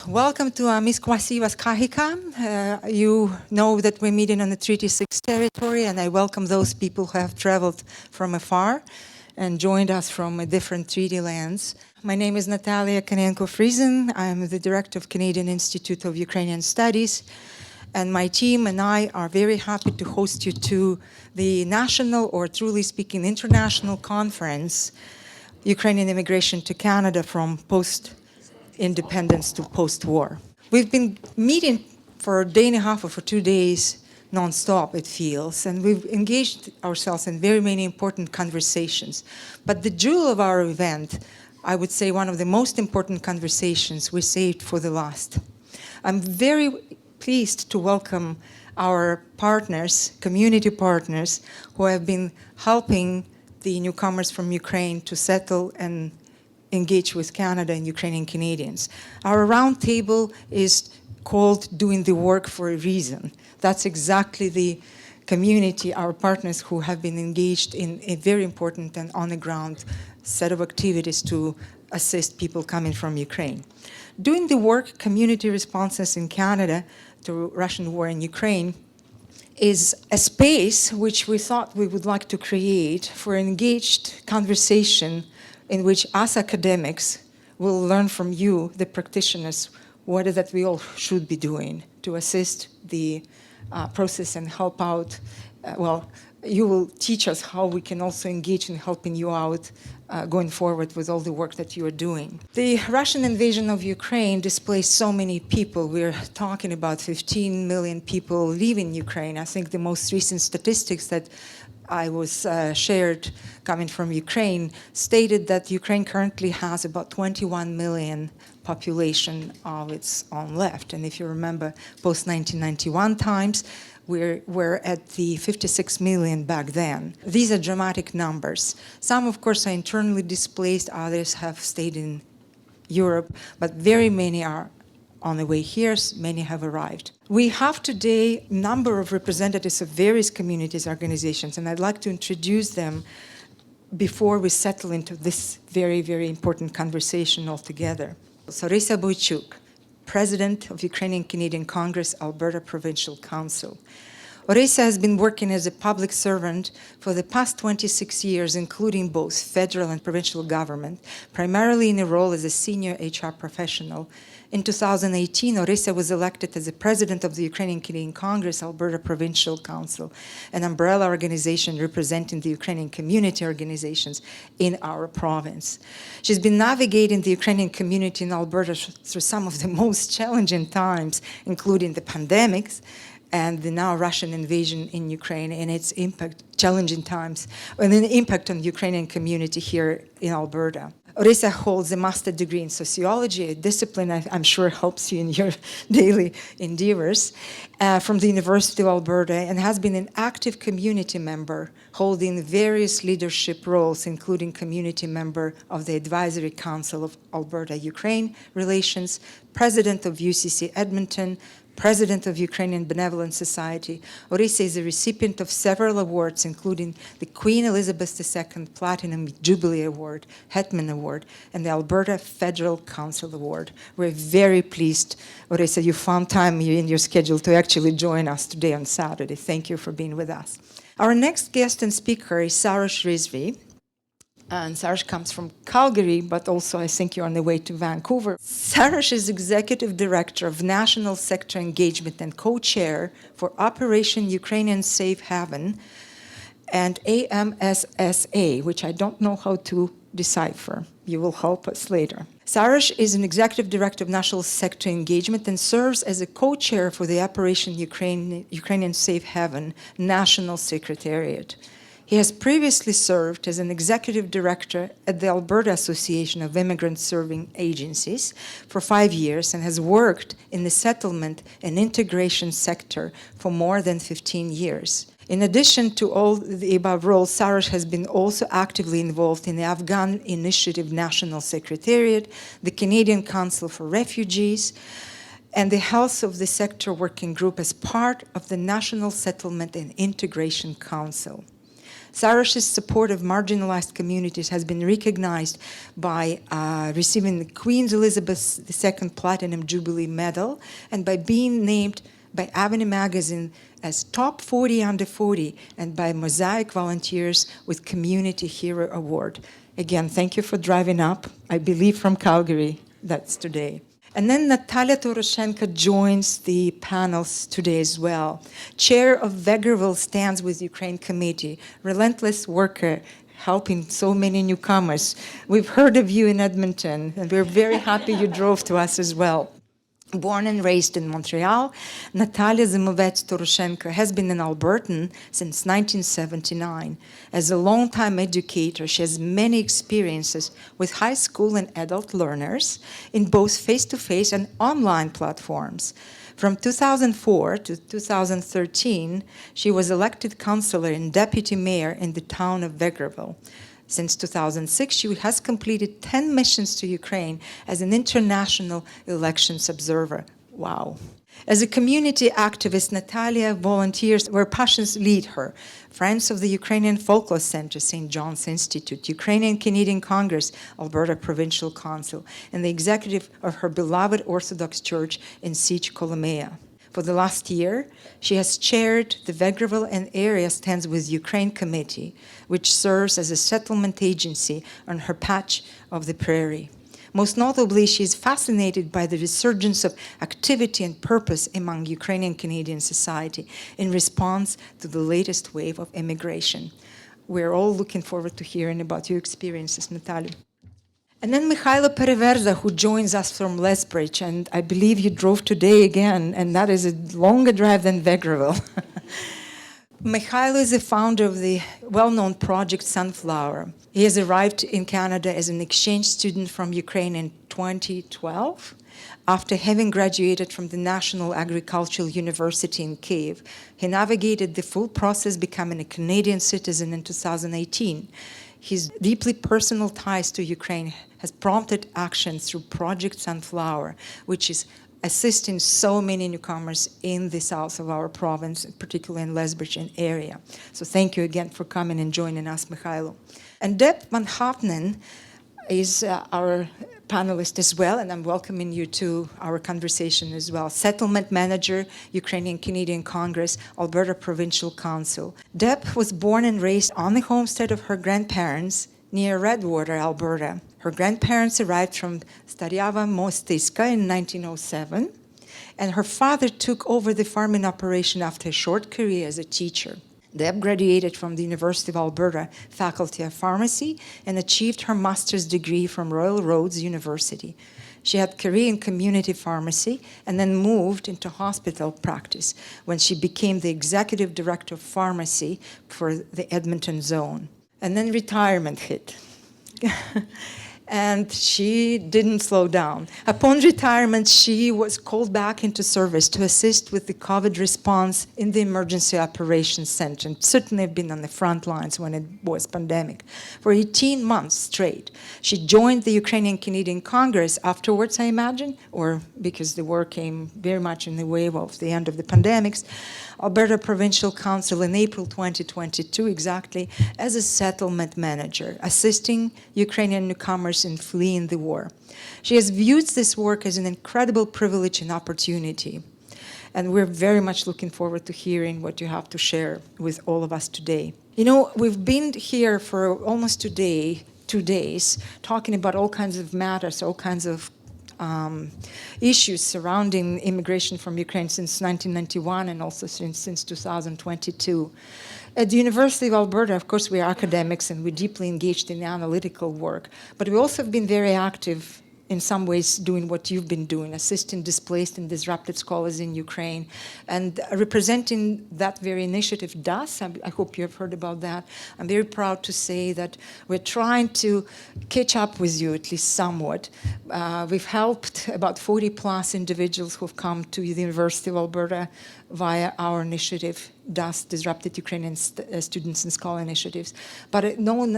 Welcome to Miskwasivas Kahika. You know that we're meeting on the Treaty 6 territory, and I welcome those people who have traveled from afar and joined us from different treaty lands. My name is Natalia Konenko-Friesen. I'm the director of Canadian Institute of Ukrainian Studies, and my team and I are very happy to host you to the national, or truly speaking, international conference, Ukrainian Immigration to Canada from post-independence to post-war. We've been meeting for a day and a half or for 2 days non-stop, it feels, and we've engaged ourselves in very many important conversations. But the jewel of our event, I would say one of the most important conversations, we saved for the last. I'm very pleased to welcome our partners, community partners, who have been helping the newcomers from Ukraine to settle and engage with Canada and Ukrainian Canadians. Our roundtable is called Doing the Work for a Reason. That's exactly the community, our partners who have been engaged in a very important and on-the-ground set of activities to assist people coming from Ukraine. Doing the Work community responses in Canada to Russian war in Ukraine is a space which we thought we would like to create for engaged conversation in which us academics will learn from you, the practitioners, what is that we all should be doing to assist the process and help out. You will teach us how we can also engage in helping you out going forward with all the work that you are doing. The Russian invasion of Ukraine displaced so many people. We're talking about 15 million people leaving Ukraine. I think the most recent statistics that I was shared coming from Ukraine stated that Ukraine currently has about 21 million population of its own left. And if you remember post-1991 times, we're at the 56 million back then. These are dramatic numbers. Some, of course, are internally displaced. Others have stayed in Europe, but very many are on the way here. Many have arrived. We have today a number of representatives of various communities, organizations, and I'd like to introduce them before we settle into this very, very important conversation altogether. So Orisa Boychuk, President of Ukrainian Canadian Congress, Alberta Provincial Council. Orisa has been working as a public servant for the past 26 years, including both federal and provincial government, primarily in a role as a senior HR professional. In 2018, Orisa was elected as the president of the Ukrainian Canadian Congress, Alberta Provincial Council, an umbrella organization representing the Ukrainian community organizations in our province. She's been navigating the Ukrainian community in Alberta through some of the most challenging times, including the pandemics and the now Russian invasion in Ukraine and its impact, challenging times, and the impact on the Ukrainian community here in Alberta. Orisa holds a master's degree in sociology, a discipline I'm sure helps you in your daily endeavors, from the University of Alberta, and has been an active community member, holding various leadership roles, including community member of the Advisory Council of Alberta-Ukraine Relations, president of UCC Edmonton, President of Ukrainian Benevolent Society. Orisa is a recipient of several awards, including the Queen Elizabeth II Platinum Jubilee Award, Hetman Award, and the Alberta Federal Council Award. We're very pleased, Orisa, you found time in your schedule to actually join us today on Saturday. Thank you for being with us. Our next guest and speaker is Sarosh Rizvi. And Sarosh comes from Calgary, but also I think you're on the way to Vancouver. Sarosh is Executive Director of National Sector Engagement and Co-Chair for Operation Ukrainian Safe Haven and AMSSA, which I don't know how to decipher. You will help us later. Sarosh is an Executive Director of National Sector Engagement and serves as a co-chair for the Operation Ukrainian Safe Haven National Secretariat. He has previously served as an executive director at the Alberta Association of Immigrant Serving Agencies for 5 years and has worked in the settlement and integration sector for more than 15 years. In addition to all the above roles, Sarosh has been also actively involved in the Afghan Initiative National Secretariat, the Canadian Council for Refugees, and the Health of the Sector Working Group as part of the National Settlement and Integration Council. Sarash's support of marginalized communities has been recognized by receiving the Queen Elizabeth II Platinum Jubilee Medal and by being named by Avenue Magazine as Top 40 Under 40 and by Mosaic Volunteers with Community Hero Award. Again, thank you for driving up, I believe from Calgary, that's today. And then Natalia Toroshenko joins the panels today as well. Chair of Vegreville Stands with Ukraine Committee, relentless worker, helping so many newcomers. We've heard of you in Edmonton, and we're very happy you drove to us as well. Born and raised in Montreal, Natalia Zimovets-Toroshenko has been an Albertan since 1979. As a long-time educator, she has many experiences with high school and adult learners in both face-to-face and online platforms. From 2004 to 2013, she was elected councillor and deputy mayor in the town of Vegreville. Since 2006, she has completed 10 missions to Ukraine as an international elections observer. Wow. As a community activist, Natalia volunteers where passions lead her. Friends of the Ukrainian Folklore Center, St. John's Institute, Ukrainian Canadian Congress, Alberta Provincial Council, and the executive of her beloved Orthodox Church in Sich, Kolomea. For the last year, she has chaired the Vegreville and Area Stands with Ukraine Committee, which serves as a settlement agency on her patch of the prairie. Most notably, she is fascinated by the resurgence of activity and purpose among Ukrainian Canadian society in response to the latest wave of immigration. We're all looking forward to hearing about your experiences, Natalia. And then Mikhailo Pereverza, who joins us from Lethbridge, and I believe you drove today again, and that is a longer drive than Vegreville. Mikhailo is the founder of the well-known project Sunflower. He has arrived in Canada as an exchange student from Ukraine in 2012, after having graduated from the National Agricultural University in Kyiv. He navigated the full process, becoming a Canadian citizen in 2018. His deeply personal ties to Ukraine has prompted action through Project Sunflower, which is assisting so many newcomers in the south of our province, particularly in Lethbridge and area. So thank you again for coming and joining us, Mikhailo. And Deb Van Houtenen is our panelist as well, and I'm welcoming you to our conversation as well. Settlement Manager, Ukrainian Canadian Congress, Alberta Provincial Council. Deb was born and raised on the homestead of her grandparents near Redwater, Alberta. Her grandparents arrived from Staryava Mostyska in 1907, and her father took over the farming operation after a short career as a teacher. Deb graduated from the University of Alberta Faculty of Pharmacy and achieved her master's degree from Royal Roads University. She had a career in community pharmacy and then moved into hospital practice when she became the executive director of pharmacy for the Edmonton zone. And then retirement hit. And she didn't slow down. Upon retirement, she was called back into service to assist with the COVID response in the Emergency Operations Center, and certainly have been on the front lines when it was pandemic. For 18 months straight, she joined the Ukrainian Canadian Congress afterwards, I imagine, or because the war came very much in the wave of the end of the pandemics, Alberta Provincial Council in April 2022 exactly, as a settlement manager, assisting Ukrainian newcomers in fleeing the war. She has viewed this work as an incredible privilege and opportunity, and we're very much looking forward to hearing what you have to share with all of us today. You know, we've been here for almost 2 days, talking about all kinds of matters, all kinds of issues surrounding immigration from Ukraine since 1991 and also since 2022. At the University of Alberta, of course, we are academics and we're deeply engaged in the analytical work, but we also have been very active in some ways doing what you've been doing, assisting displaced and disrupted scholars in Ukraine, and representing that very initiative, DAS. I hope you have heard about that. I'm very proud to say that we're trying to catch up with you, at least somewhat. We've helped about 40 plus individuals who've come to the University of Alberta via our initiative, DAS, Disrupted Ukrainian Students and Scholar Initiatives. But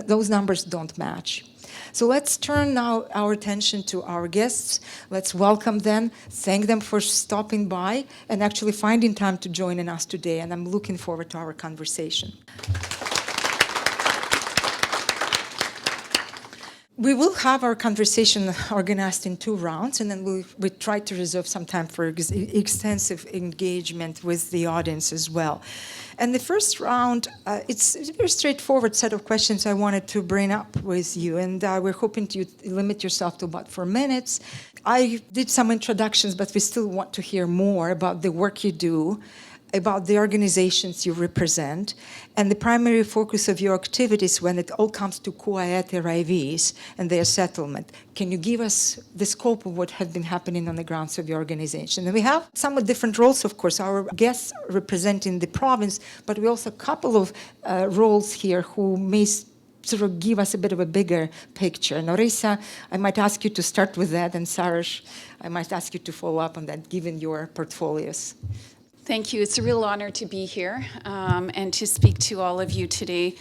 those numbers don't match. So let's turn now our attention to our guests. Let's welcome them, thank them for stopping by, and actually finding time to join in us today. And I'm looking forward to our conversation. We will have our conversation organized in 2 rounds, and then we try to reserve some time for extensive engagement with the audience as well. And the first round, it's a very straightforward set of questions I wanted to bring up with you, and we're hoping to limit yourself to about 4 minutes. I did some introductions, but we still want to hear more about the work you do, about the organizations you represent, and the primary focus of your activities when it all comes to CUAET arrivees and their settlement. Can you give us the scope of what has been happening on the grounds of your organization? And we have somewhat different roles, of course. Our guests representing the province, but we also have a couple of roles here who may sort of give us a bit of a bigger picture. Norisa, I might ask you to start with that, and Sarosh, I might ask you to follow up on that, given your portfolios. Thank you. It's a real honor to be here and to speak to all of you today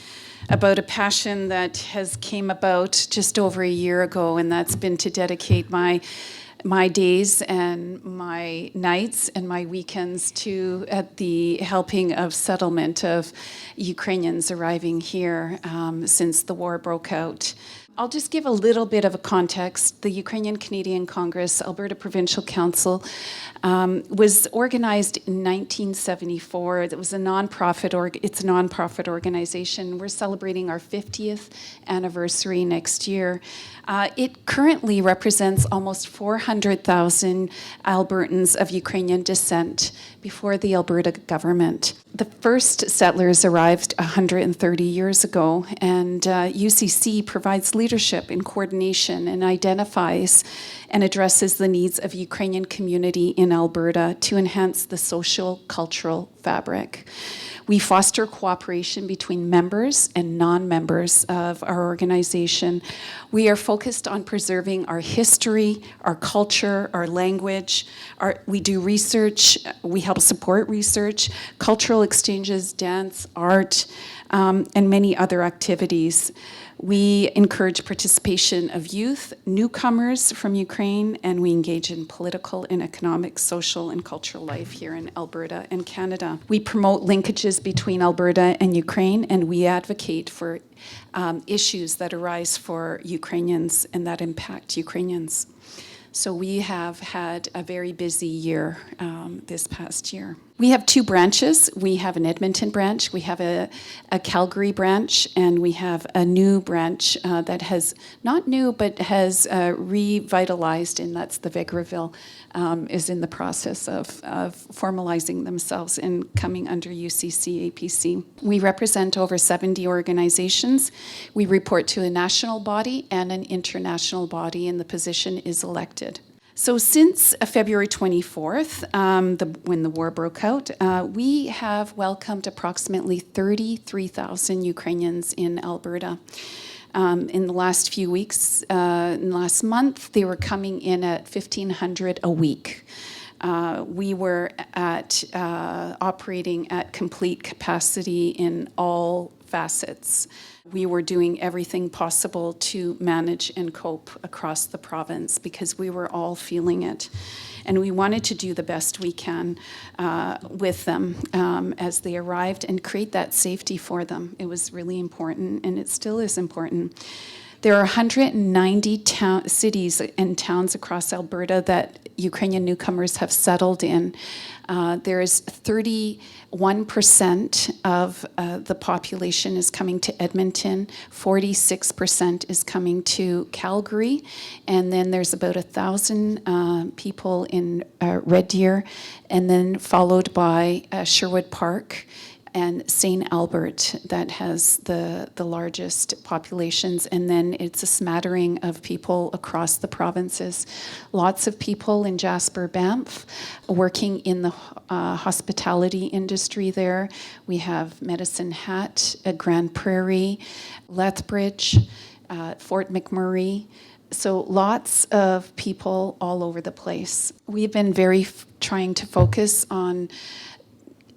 about a passion that has came about just over a year ago, and that's been to dedicate my days and my nights and my weekends to the helping of settlement of Ukrainians arriving here since the war broke out. I'll just give a little bit of a context. The Ukrainian Canadian Congress, Alberta Provincial Council, was organized in 1974. It was a nonprofit. It's a nonprofit organization. We're celebrating our 50th anniversary next year. It currently represents almost 400,000 Albertans of Ukrainian descent before the Alberta government. The first settlers arrived 130 years ago, and UCC provides leadership and coordination and identifies and addresses the needs of Ukrainian community in Alberta to enhance the social, cultural fabric. We foster cooperation between members and non-members of our organization. We are focused on preserving our history, our culture, our language. We do research. We help support research, cultural exchanges, dance, art, and many other activities. We encourage participation of youth, newcomers from Ukraine, and we engage in political and economic, social, and cultural life here in Alberta and Canada. We promote linkages between Alberta and Ukraine, and we advocate for issues that arise for Ukrainians and that impact Ukrainians. So we have had a very busy year this past year. We have 2 branches. We have an Edmonton branch, we have a Calgary branch, and we have a new branch that has, not new, but has revitalized, and that's the Vegreville, is in the process of formalizing themselves and coming under UCC APC. We represent over 70 organizations. We report to a national body and an international body, and the position is elected. So since February 24th, when the war broke out, we have welcomed approximately 33,000 Ukrainians in Alberta. In the last few weeks, in the last month, they were coming in at 1,500 a week. We were operating at complete capacity in all facets. We were doing everything possible to manage and cope across the province because we were all feeling it. And we wanted to do the best we can with them as they arrived and create that safety for them. It was really important, and it still is important. There are 190 cities and towns across Alberta that Ukrainian newcomers have settled in. There is 31% of the population is coming to Edmonton, 46% is coming to Calgary, and then there's about 1,000 people in Red Deer, and then followed by Sherwood Park and St. Albert that has the largest populations, and then it's a smattering of people across the provinces. Lots of people in Jasper, Banff, working in the hospitality industry there. We have Medicine Hat, Grand Prairie, Lethbridge, Fort McMurray. So lots of people all over the place. We've been very trying to focus on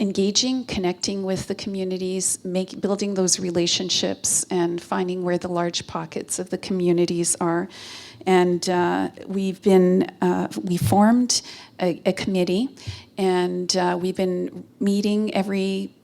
engaging, connecting with the communities, building those relationships, and finding where the large pockets of the communities are. And we formed a committee And we've been meeting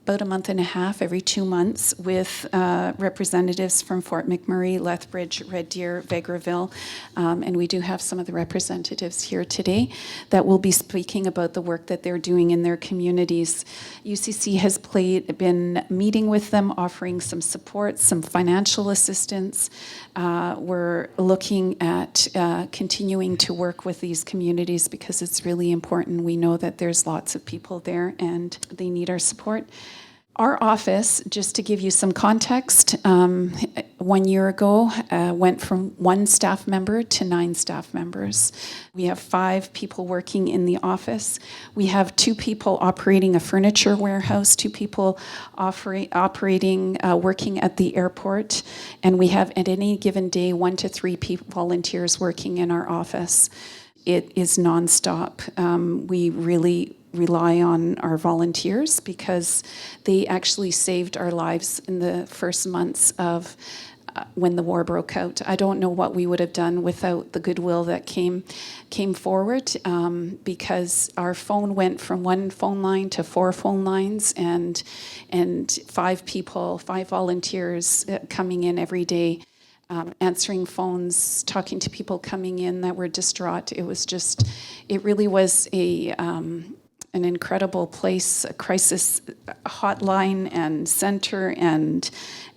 about a month and a half, every 2 months, with representatives from Fort McMurray, Lethbridge, Red Deer, Vegreville, and we do have some of the representatives here today that will be speaking about the work that they're doing in their communities. UCC has been meeting with them, offering some support, some financial assistance. We're looking at continuing to work with these communities because it's really important. We know that there's lots of people there and they need our support. Our office, just to give you some context, 1 year ago went from 1 staff member to 9 staff members. We have 5 people working in the office. We have 2 people operating a furniture warehouse, 2 people operating, working at the airport, and we have at any given day 1 to 3 volunteers working in our office. It is nonstop. We really rely on our volunteers because they actually saved our lives in the first months of when the war broke out. I don't know what we would have done without the goodwill that came forward, because our phone went from 1 phone line to 4 phone lines, and 5 volunteers coming in every day. Answering phones, talking to people coming in that were distraught. It really was an incredible place, a crisis hotline and center and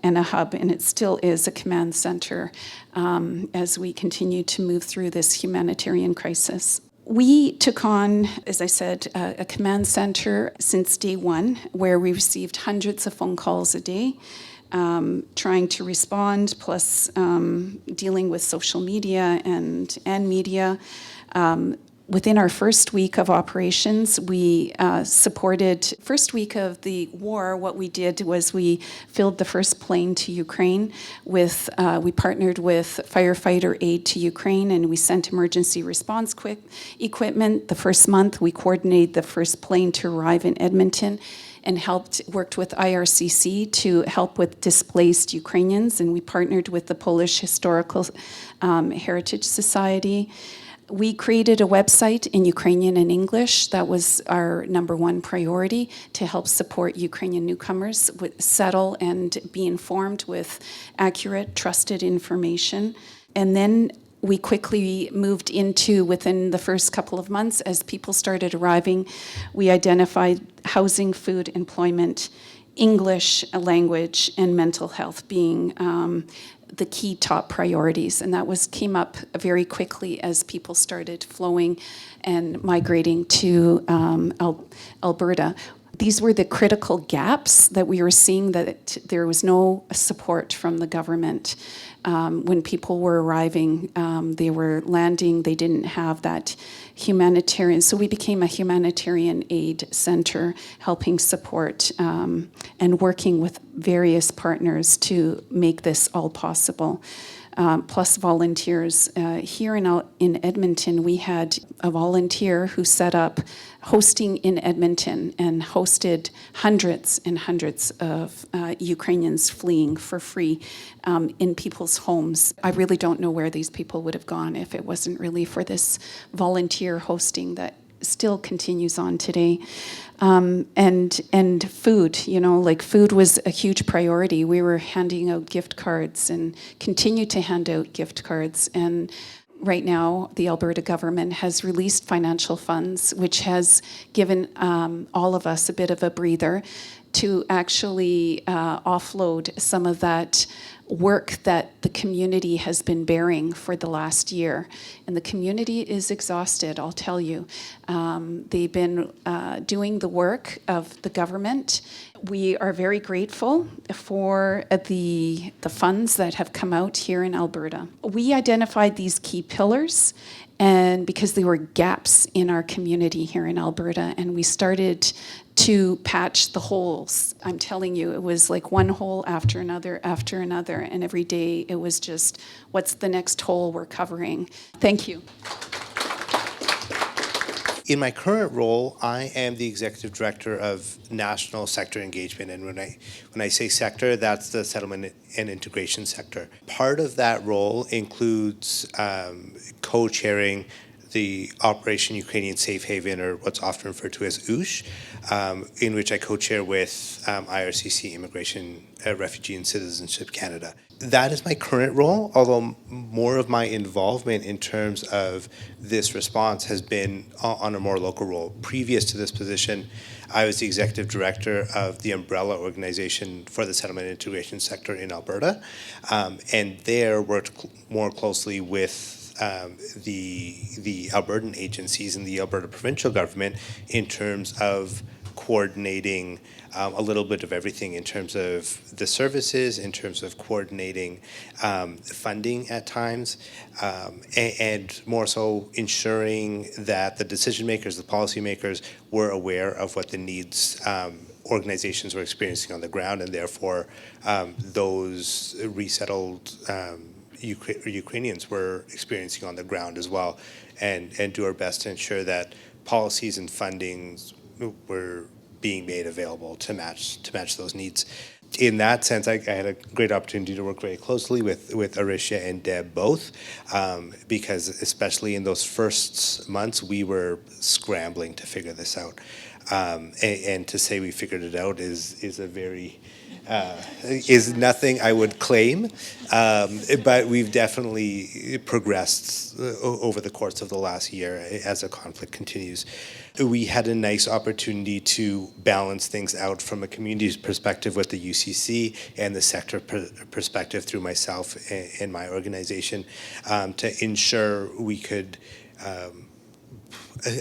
a hub, and it still is a command center as we continue to move through this humanitarian crisis. We took on, as I said, a command center since day 1, where we received hundreds of phone calls a day. Trying to respond, plus dealing with social media and media. Within our first week of operations, we supported, first week of the war, what we did was we filled the first plane to Ukraine with, we partnered with Firefighter Aid to Ukraine, and we sent emergency response equipment. The first month, we coordinated the first plane to arrive in Edmonton and worked with IRCC to help with displaced Ukrainians, and we partnered with the Polish Historical Heritage Society. We created a website in Ukrainian and English. That was our #1 priority, to help support Ukrainian newcomers settle and be informed with accurate, trusted information. And then we quickly moved into, within the first couple of months, as people started arriving, we identified housing, food, employment, English language, and mental health being the key top priorities. And that came up very quickly as people started flowing and migrating to Alberta. These were the critical gaps that we were seeing, that there was no support from the government. When people were arriving, they were landing, they didn't have that humanitarian. So we became a humanitarian aid center, helping support and working with various partners to make this all possible. Plus volunteers. Here in Edmonton, we had a volunteer who set up hosting in Edmonton and hosted hundreds and hundreds of Ukrainians fleeing for free in people's homes. I really don't know where these people would have gone if it wasn't really for this volunteer hosting that still continues on today. And food, food was a huge priority. We were handing out gift cards and continue to hand out gift cards. And right now, the Alberta government has released financial funds, which has given all of us a bit of a breather to actually offload some of that work that the community has been bearing for the last year. And the community is exhausted, I'll tell you. They've been doing the work of the government. We are very grateful for the funds that have come out here in Alberta. We identified these key pillars, and because there were gaps in our community here in Alberta, and we started to patch the holes. I'm telling you, it was like one hole after another, and every day it was just, what's the next hole we're covering? Thank you. In my current role, I am the Executive Director of National Sector Engagement, and when I say sector, that's the settlement and integration sector. Part of that role includes co-chairing the Operation Ukrainian Safe Haven, or what's often referred to as OOSH, in which I co-chair with IRCC Immigration, Refugee and Citizenship Canada. That is my current role, although more of my involvement in terms of this response has been on a more local role. Previous to this position, I was the executive director of the umbrella organization for the settlement and integration sector in Alberta, and there worked more closely with the Albertan agencies and the Alberta provincial government in terms of coordinating a little bit of everything in terms of the services, in terms of coordinating funding at times, and more so ensuring that the decision makers, the policy makers, were aware of what the needs organizations were experiencing on the ground, and therefore those resettled Ukrainians were experiencing on the ground as well, and do our best to ensure that policies and fundings were being made available to match those needs. In that sense, I had a great opportunity to work very closely with Arisha and Deb both, because especially in those first months, we were scrambling to figure this out. And to say we figured it out is a very is nothing I would claim, but we've definitely progressed over the course of the last year as the conflict continues. We had a nice opportunity to balance things out from a community perspective with the UCC and the sector perspective through myself and my organization, to ensure we could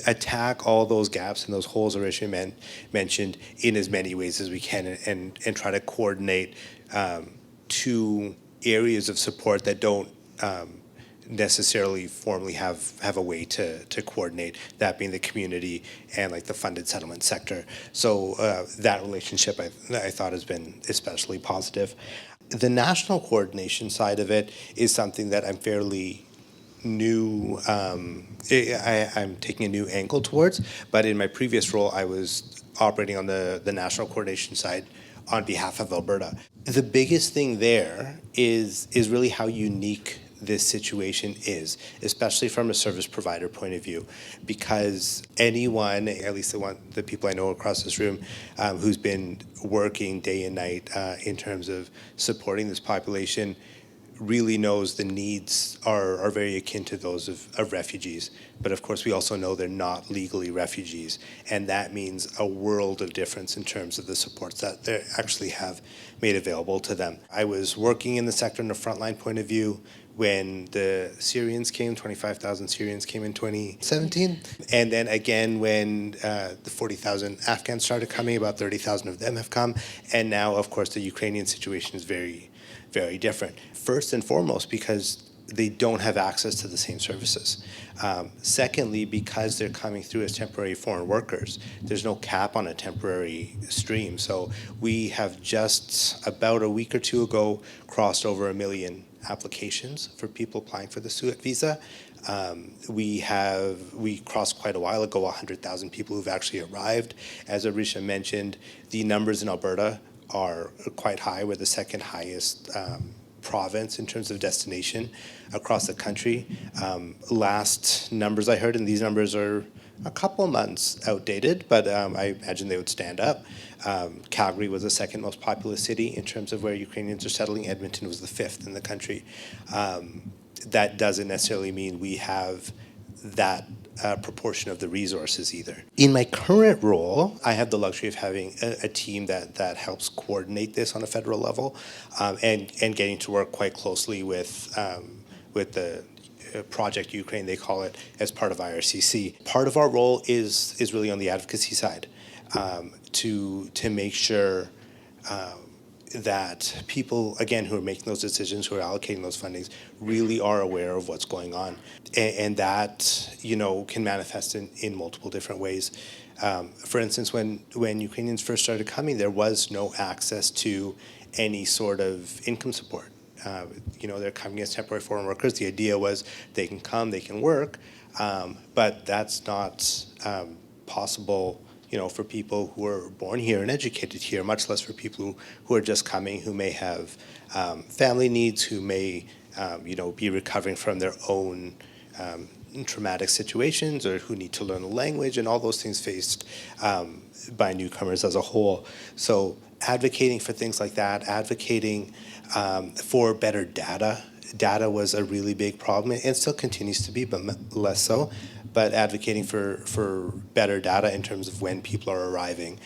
attack all those gaps and those holes Arisha mentioned in as many ways as we can, and try to coordinate two areas of support that don't necessarily formally have a way to coordinate, that being the community and like the funded settlement sector. So that relationship I thought has been especially positive. The national coordination side of it is something that I'm fairly new, I'm taking a new angle towards, but in my previous role I was operating on the national coordination side on behalf of Alberta. The biggest thing there is really how unique this situation is, especially from a service provider point of view, because anyone, at least the people I know across this room, who's been working day and night in terms of supporting this population, really knows the needs are very akin to those of refugees. But of course, we also know they're not legally refugees, and that means a world of difference in terms of the supports that they actually have made available to them. I was working in the sector in a frontline point of view when the Syrians came, 25,000 Syrians came in 2017. And then again when the 40,000 Afghans started coming, about 30,000 of them have come. And now, of course, the Ukrainian situation is very, very different. First and foremost, because they don't have access to the same services. Secondly, because they're coming through as temporary foreign workers. There's no cap on a temporary stream. So we have just about a week or two ago crossed over 1 million applications for people applying for the CUAET visa. We crossed quite a while ago 100,000 people who've actually arrived. As Arisha mentioned, the numbers in Alberta are quite high. We're the second highest province in terms of destination across the country. Last numbers I heard, and these numbers are a couple months outdated, but I imagine they would stand up. Calgary was the second most populous city in terms of where Ukrainians are settling. Edmonton was the fifth in the country. That doesn't necessarily mean we have that proportion of the resources either. In my current role, I have the luxury of having a team that helps coordinate this on a federal level, and getting to work quite closely with the Project Ukraine, they call it, as part of IRCC. Part of our role is really on the advocacy side, to make sure that people, again, who are making those decisions, who are allocating those fundings, really are aware of what's going on. And that, can manifest in multiple different ways. For instance, when Ukrainians first started coming, there was no access to any sort of income support. They're coming as temporary foreign workers. The idea was they can come, they can work, but that's not possible, for people who are born here and educated here, much less for people who are just coming, who may have family needs, who may, be recovering from their own traumatic situations or who need to learn the language, and all those things faced by newcomers as a whole. So advocating for things like that, advocating for better data. Data was a really big problem, and still continues to be, but less so. But advocating for better data in terms of when people are arriving.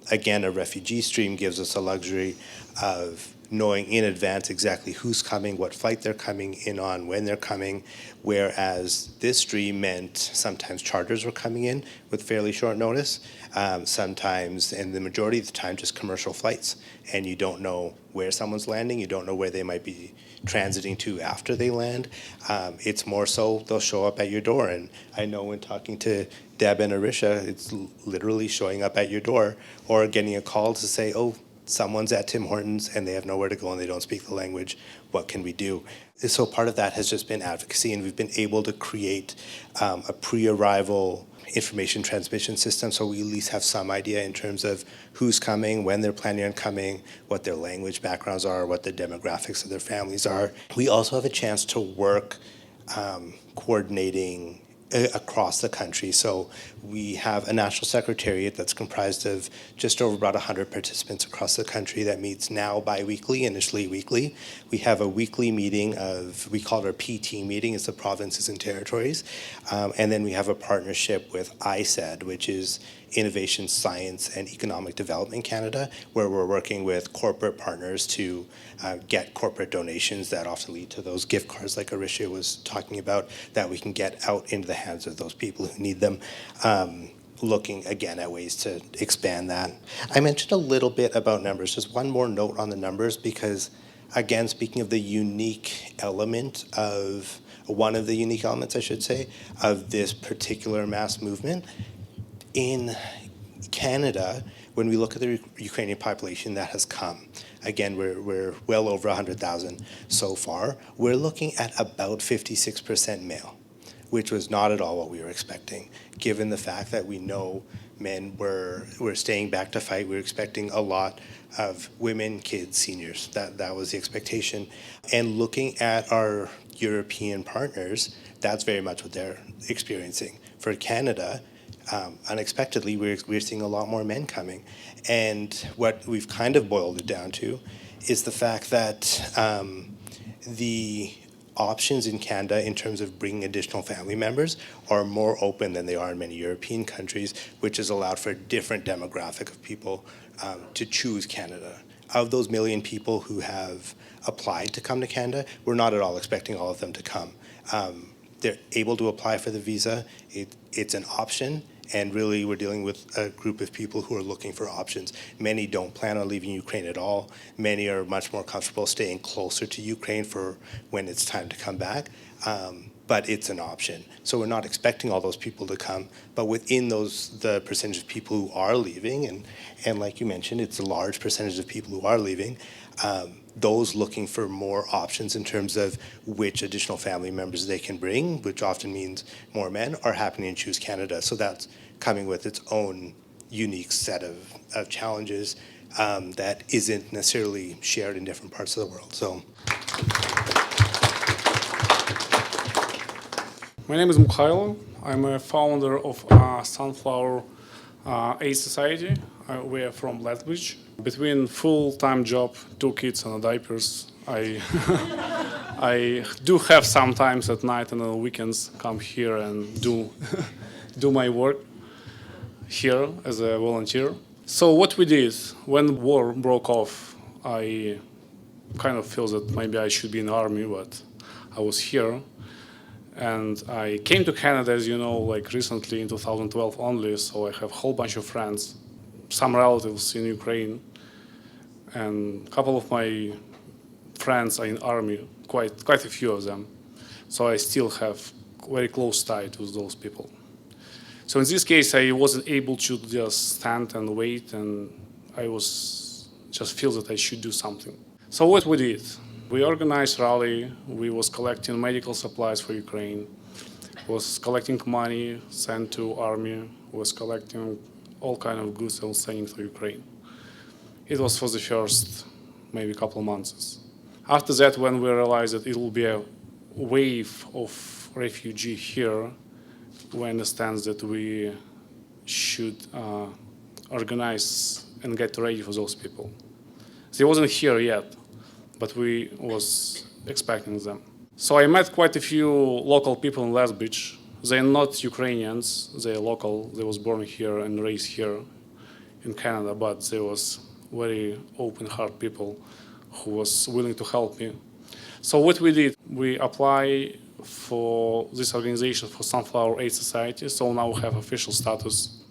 Again, a refugee stream gives us a luxury of knowing in advance exactly who's coming, what flight they're coming in on, when they're coming, whereas this stream meant sometimes charters were coming in with fairly short notice, sometimes, and the majority of the time, just commercial flights, and you don't know where someone's landing, you don't know where they might be transiting to after they land. It's more so they'll show up at your door, and I know when talking to Deb and Arisha, it's literally showing up at your door or getting a call to say, oh, someone's at Tim Hortons and they have nowhere to go and they don't speak the language. What can we do? So part of that has just been advocacy, and we've been able to create a pre-arrival information transmission system, so we at least have some idea in terms of who's coming, when they're planning on coming, what their language backgrounds are, what the demographics of their families are. We also have a chance to work coordinating across the country. So we have a national secretariat that's comprised of just over about 100 participants across the country that meets now bi-weekly, initially weekly. We have a weekly meeting we call it our PT meeting, it's the provinces and territories. And then we have a partnership with ISED, which is Innovation, Science and Economic Development Canada, where we're working with corporate partners to get corporate donations that often lead to those gift cards like Arisha was talking about, that we can get out into the hands of those people who need them. Looking again at ways to expand that. I mentioned a little bit about numbers. Just one more note on the numbers, because again, speaking of the unique element of, one of the unique elements, I should say, of this particular mass movement, in Canada, when we look at the Ukrainian population that has come, again, we're well over 100,000 so far. We're looking at about 56% male, which was not at all what we were expecting, given the fact that we know men were staying back to fight. We were expecting a lot of women, kids, seniors. That was the expectation. And looking at our European partners, that's very much what they're experiencing. For Canada, unexpectedly, we're seeing a lot more men coming. And what we've kind of boiled it down to is the fact that the options in Canada in terms of bringing additional family members are more open than they are in many European countries, which has allowed for a different demographic of people to choose Canada. Of those million people who have applied to come to Canada, we're not at all expecting all of them to come. They're able to apply for the visa. It's an option, and really we're dealing with a group of people who are looking for options. Many don't plan on leaving Ukraine at all. Many are much more comfortable staying closer to Ukraine for when it's time to come back. But it's an option. So we're not expecting all those people to come, but within the percentage of people who are leaving, and like you mentioned, it's a large percentage of people who are leaving, those looking for more options in terms of which additional family members they can bring, which often means more men, are happening to choose Canada. So that's coming with its own unique set of challenges that isn't necessarily shared in different parts of the world. So. My name is Mikhailo. I'm a founder of Sunflower Aid Society. We are from Lethbridge. Between full-time job, 2 kids and diapers, I do have sometimes at night and on weekends come here and do my work here as a volunteer. So what we did when war broke off, I kind of feel that maybe I should be in the army, but I was here. And I came to Canada, as you know, like recently in 2012 only, so I have a whole bunch of friends, some relatives in Ukraine, and a couple of my friends are in army, quite a few of them. So I still have very close tie to those people. So in this case, I wasn't able to just stand and wait, and I was just feel that I should do something. So what we did? We organized rally, we was collecting medical supplies for Ukraine, was collecting money sent to army, was collecting all kind of goods and sending to Ukraine. It was for the first maybe couple months. After that, when we realized that it will be a wave of refugees here, we understand that we should organize and get ready for those people. They wasn't here yet, but we was expecting them. So I met quite a few local people in Lesbich. They're not Ukrainians, they're local. They was born here and raised here in Canada, but they was very open-hearted people who was willing to help me. So what we did, we apply for this organization for Sunflower Aid Society, so now we have official status.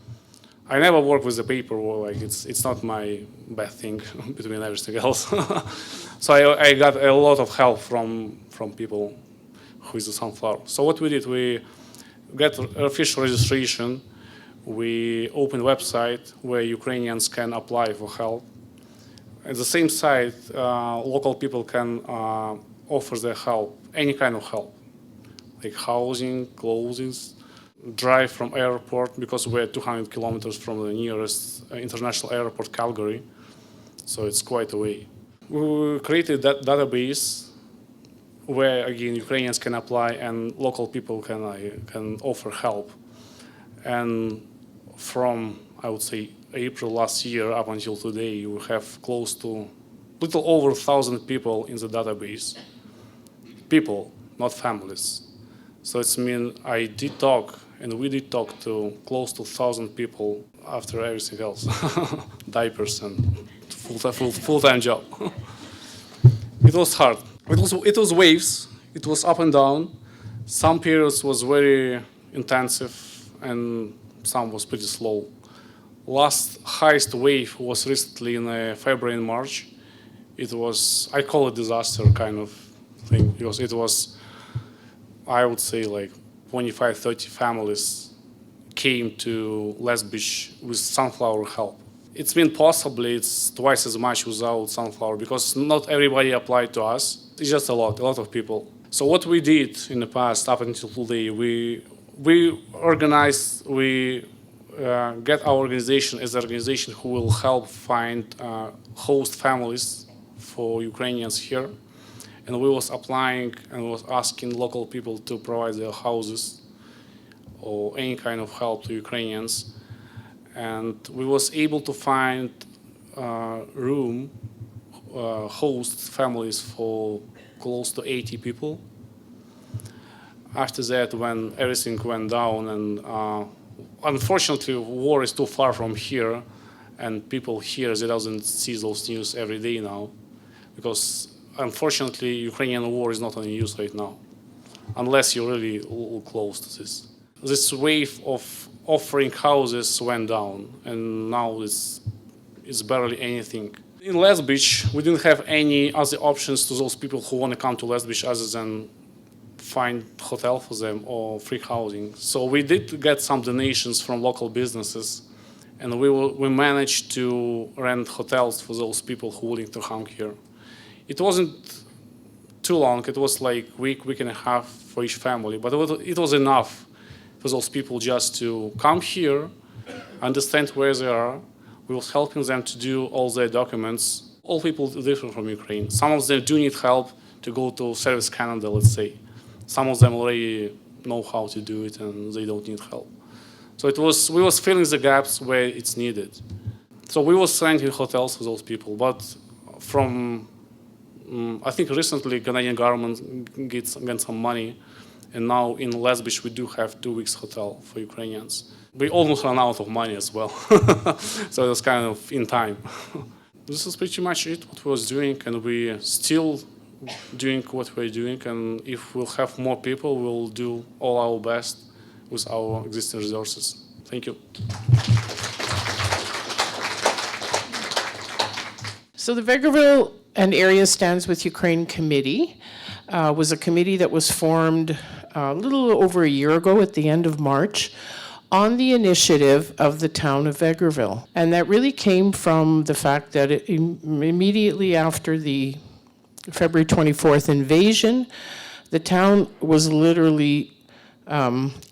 I never work with the paperwork, like it's not my bad thing between everything else. So I got a lot of help from people who is the Sunflower. So what we did, we get official registration, we open a website where Ukrainians can apply for help. At the same site, local people can offer their help, any kind of help, like housing, clothing, drive from airport, because we're 200 kilometers from the nearest international airport, Calgary, so it's quite a way. We created that database where, again, Ukrainians can apply and local people can offer help. And from, I would say, April last year up until today, we have close to little over 1,000 people in the database. People, not families. So it's mean I did talk, and we did talk to close to 1,000 people after everything else, diapers and full-time job. It was hard. It was waves. It was up and down. Some periods was very intensive, and some was pretty slow. Last highest wave was recently in February and March. It was, I call it disaster kind of thing, because it was, I would say, like 25, 30 families came to Lesbich with Sunflower help. It's been possibly it's twice as much without Sunflower, because not everybody applied to us. It's just a lot of people. So what we did in the past up until today, we organized, we get our organization as an organization who will help find host families for Ukrainians here. And we was applying and was asking local people to provide their houses or any kind of help to Ukrainians. And we was able to find host families for close to 80 people. After that, when everything went down, and unfortunately, war is too far from here, and people here, they doesn't see those news every day now, because unfortunately, Ukrainian war is not on the news right now, unless you're really close to this. This wave of offering houses went down, and now it's barely anything. In Lesbich, we didn't have any other options to those people who want to come to Lesbich other than find hotel for them or free housing. So we did get some donations from local businesses, and we managed to rent hotels for those people who were willing to come here. It wasn't too long. It was like week and a half for each family, but it was enough for those people just to come here, understand where they are. We was helping them to do all their documents. All people different from Ukraine. Some of them do need help to go to Service Canada, let's say. Some of them already know how to do it and they don't need help. So we was filling the gaps where it's needed. So we was renting hotels for those people, but from I think recently Canadian government get some money, and now in Lesbich we do have 2 weeks hotel for Ukrainians. We almost ran out of money as well, so it was kind of in time. This is pretty much it, what we was doing, and we still doing what we're doing, and if we'll have more people, we'll do all our best with our existing resources. Thank you. So the Vegreville and Area Stands with Ukraine Committee was a committee that was formed a little over a year ago at the end of March on the initiative of the town of Vegreville. And that really came from the fact that immediately after the February 24th invasion, the town was literally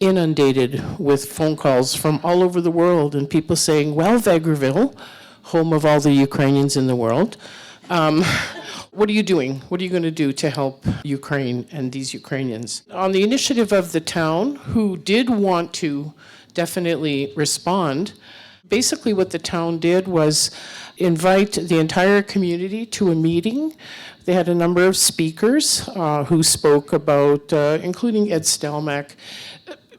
inundated with phone calls from all over the world, and people saying, well, Vegreville, home of all the Ukrainians in the world, what are you doing? What are you going to do to help Ukraine and these Ukrainians? On the initiative of the town, who did want to definitely respond, basically what the town did was invite the entire community to a meeting. They had a number of speakers who spoke about, including Ed Stelmach,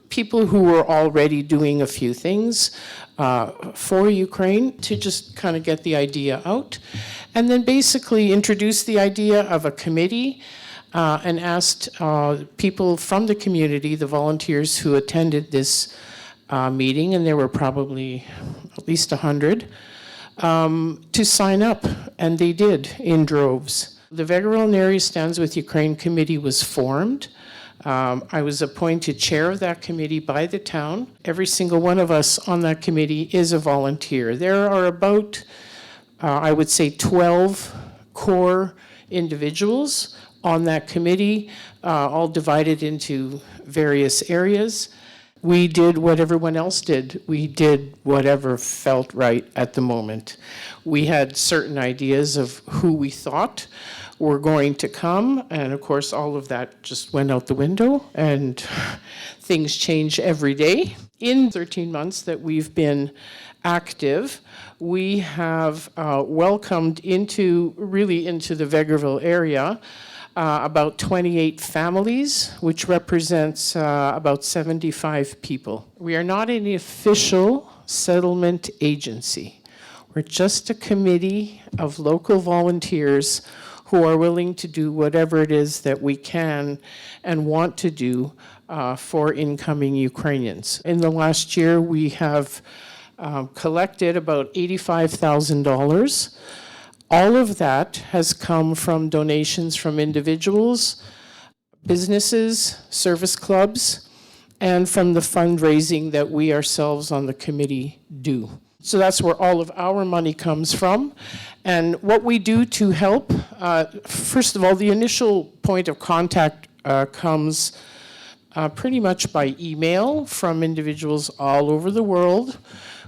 people who were already doing a few things for Ukraine to just kind of get the idea out. And then basically introduced the idea of a committee and asked people from the community, the volunteers who attended this meeting, and there were probably at least 100, to sign up, and they did in droves. The Vegreville and Area Stands with Ukraine committee was formed. I was appointed chair of that committee by the town. Every single one of us on that committee is a volunteer. There are about, I would say, 12 core individuals on that committee, all divided into various areas. We did what everyone else did. We did whatever felt right at the moment. We had certain ideas of who we thought were going to come, and of course all of that just went out the window, and things change every day. In 13 months that we've been active, we have welcomed into the Vegreville area about 28 families, which represents about 75 people. We are not an official settlement agency. We're just a committee of local volunteers who are willing to do whatever it is that we can and want to do for incoming Ukrainians. In the last year, we have collected about $85,000. All of that has come from donations from individuals, businesses, service clubs, and from the fundraising that we ourselves on the committee do. So that's where all of our money comes from. And what we do to help, first of all, the initial point of contact comes pretty much by email from individuals all over the world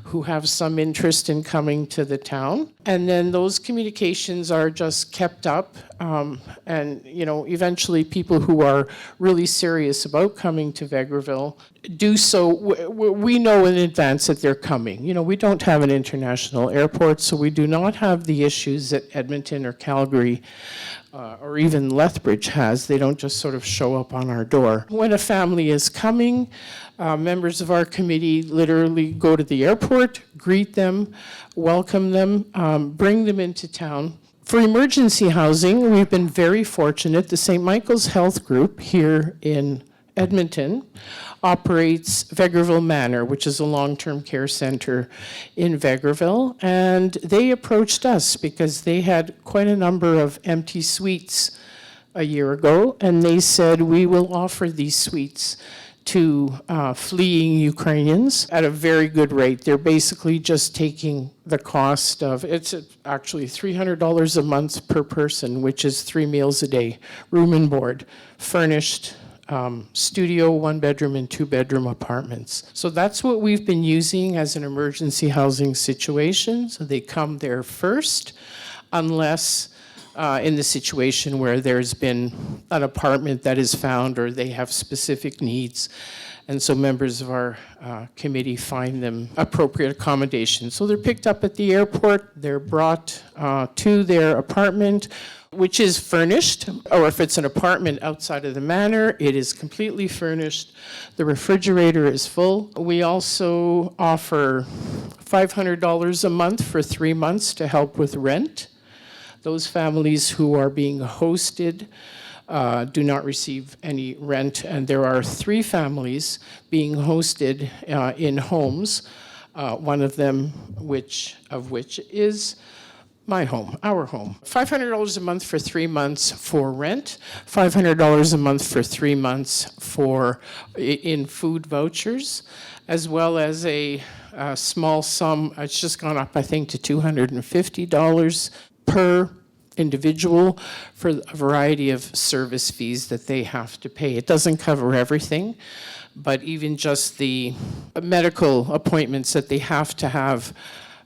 who have some interest in coming to the town. And then those communications are just kept up. And, eventually people who are really serious about coming to Vegreville do so. We know in advance that they're coming. We don't have an international airport, so we do not have the issues that Edmonton or Calgary or even Lethbridge has. They don't just sort of show up on our door. When a family is coming, members of our committee literally go to the airport, greet them, welcome them, bring them into town. For emergency housing, we've been very fortunate. The St. Michael's Health Group here in Edmonton operates Vegreville Manor, which is a long-term care center in Vegreville, and they approached us because they had quite a number of empty suites a year ago, and they said, we will offer these suites to fleeing Ukrainians at a very good rate. They're basically just taking the cost of, it's actually $300 a month per person, which is 3 meals a day, room and board, furnished, studio, 1-bedroom and 2-bedroom apartments. So that's what we've been using as an emergency housing situation. So they come there first, unless in the situation where there's been an apartment that is found or they have specific needs. And so members of our committee find them appropriate accommodation. So they're picked up at the airport, they're brought to their apartment, which is furnished, or if it's an apartment outside of the manor, it is completely furnished. The refrigerator is full. We also offer $500 a month for 3 months to help with rent. Those families who are being hosted do not receive any rent, and there are 3 families being hosted in homes, one of them which is my home, our home. $500 a month for 3 months for rent, $500 a month for 3 months in food vouchers, as well as a small sum. It's just gone up, I think, to $250 per individual for a variety of service fees that they have to pay. It doesn't cover everything, but even just the medical appointments that they have to have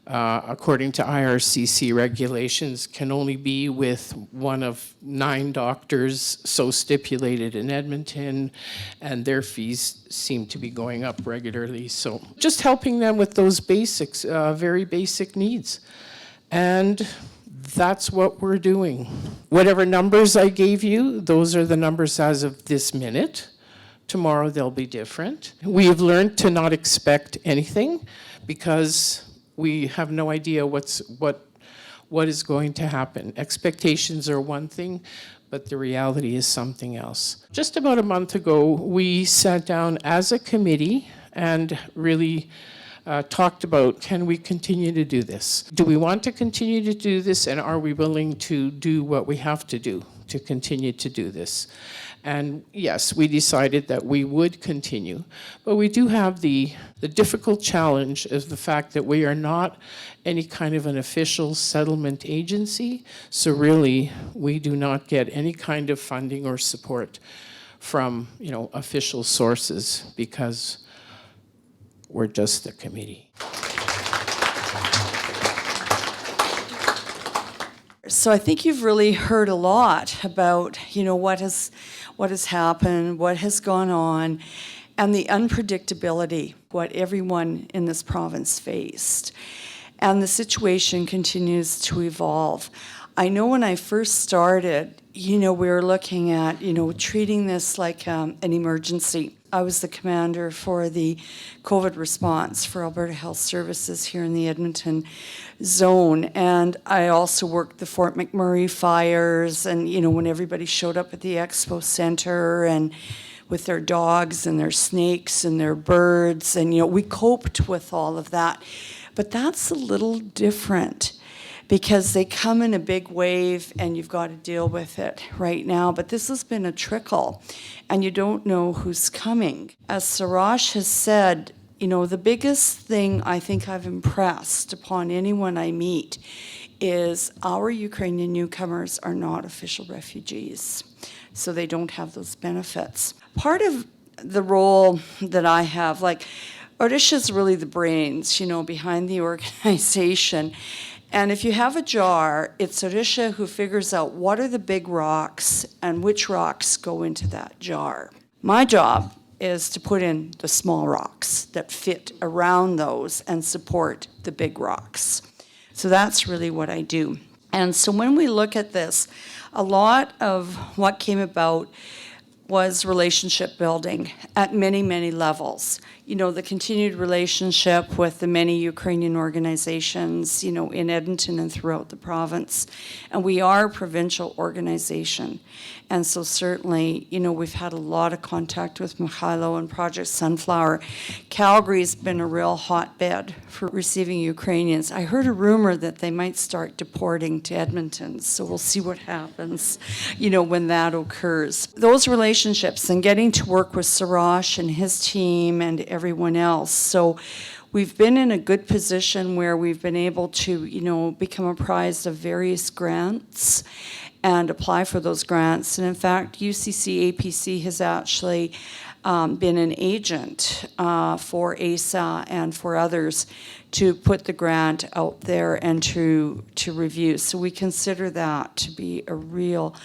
according to IRCC regulations, can only be with one of 9 doctors so stipulated in Edmonton, and their fees seem to be going up regularly. So just helping them with those basics, very basic needs. And that's what we're doing. Whatever numbers I gave you, those are the numbers as of this minute. Tomorrow they'll be different. We have learned to not expect anything because we have no idea what is going to happen. Expectations are one thing, but the reality is something else. Just about a month ago, we sat down as a committee and really talked about, can we continue to do this? Do we want to continue to do this, and are we willing to do what we have to do to continue to do this? And yes, we decided that we would continue, but we do have the difficult challenge of the fact that we are not any kind of an official settlement agency, so really we do not get any kind of funding or support from, official sources because we're just a committee. So I think you've really heard a lot about, what has happened, what has gone on, and the unpredictability, what everyone in this province faced. And the situation continues to evolve. I know when I first started, we were looking at, treating this like an emergency. I was the commander for the COVID response for Alberta Health Services here in the Edmonton zone. And I also worked the Fort McMurray fires and, when everybody showed up at the Expo Center and with their dogs and their snakes and their birds. And, we coped with all of that. But that's a little different because they come in a big wave and you've got to deal with it right now. But this has been a trickle and you don't know who's coming. As Sarash has said, the biggest thing I think I've impressed upon anyone I meet is our Ukrainian newcomers are not official refugees, so they don't have those benefits. Part of the role that I have, Odisha's really the brains, behind the organization. And if you have a jar, it's Odisha who figures out what are the big rocks and which rocks go into that jar. My job is to put in the small rocks that fit around those and support the big rocks. So that's really what I do. And so when we look at this, a lot of what came about was relationship building at many, many levels. The continued relationship with the many Ukrainian organizations, in Edmonton and throughout the province. And we are a provincial organization. And so certainly, we've had a lot of contact with Mikhailo and Project Sunflower. Calgary's been a real hotbed for receiving Ukrainians. I heard a rumor that they might start deporting to Edmonton, so we'll see what happens, when that occurs. Those relationships and getting to work with Sarash and his team and everyone else. So we've been in a good position where we've been able to, become apprised of various grants and apply for those grants. And in fact, UCC APC has actually been an agent for ASA and for others to put the grant out there and to review. So we consider that to be a real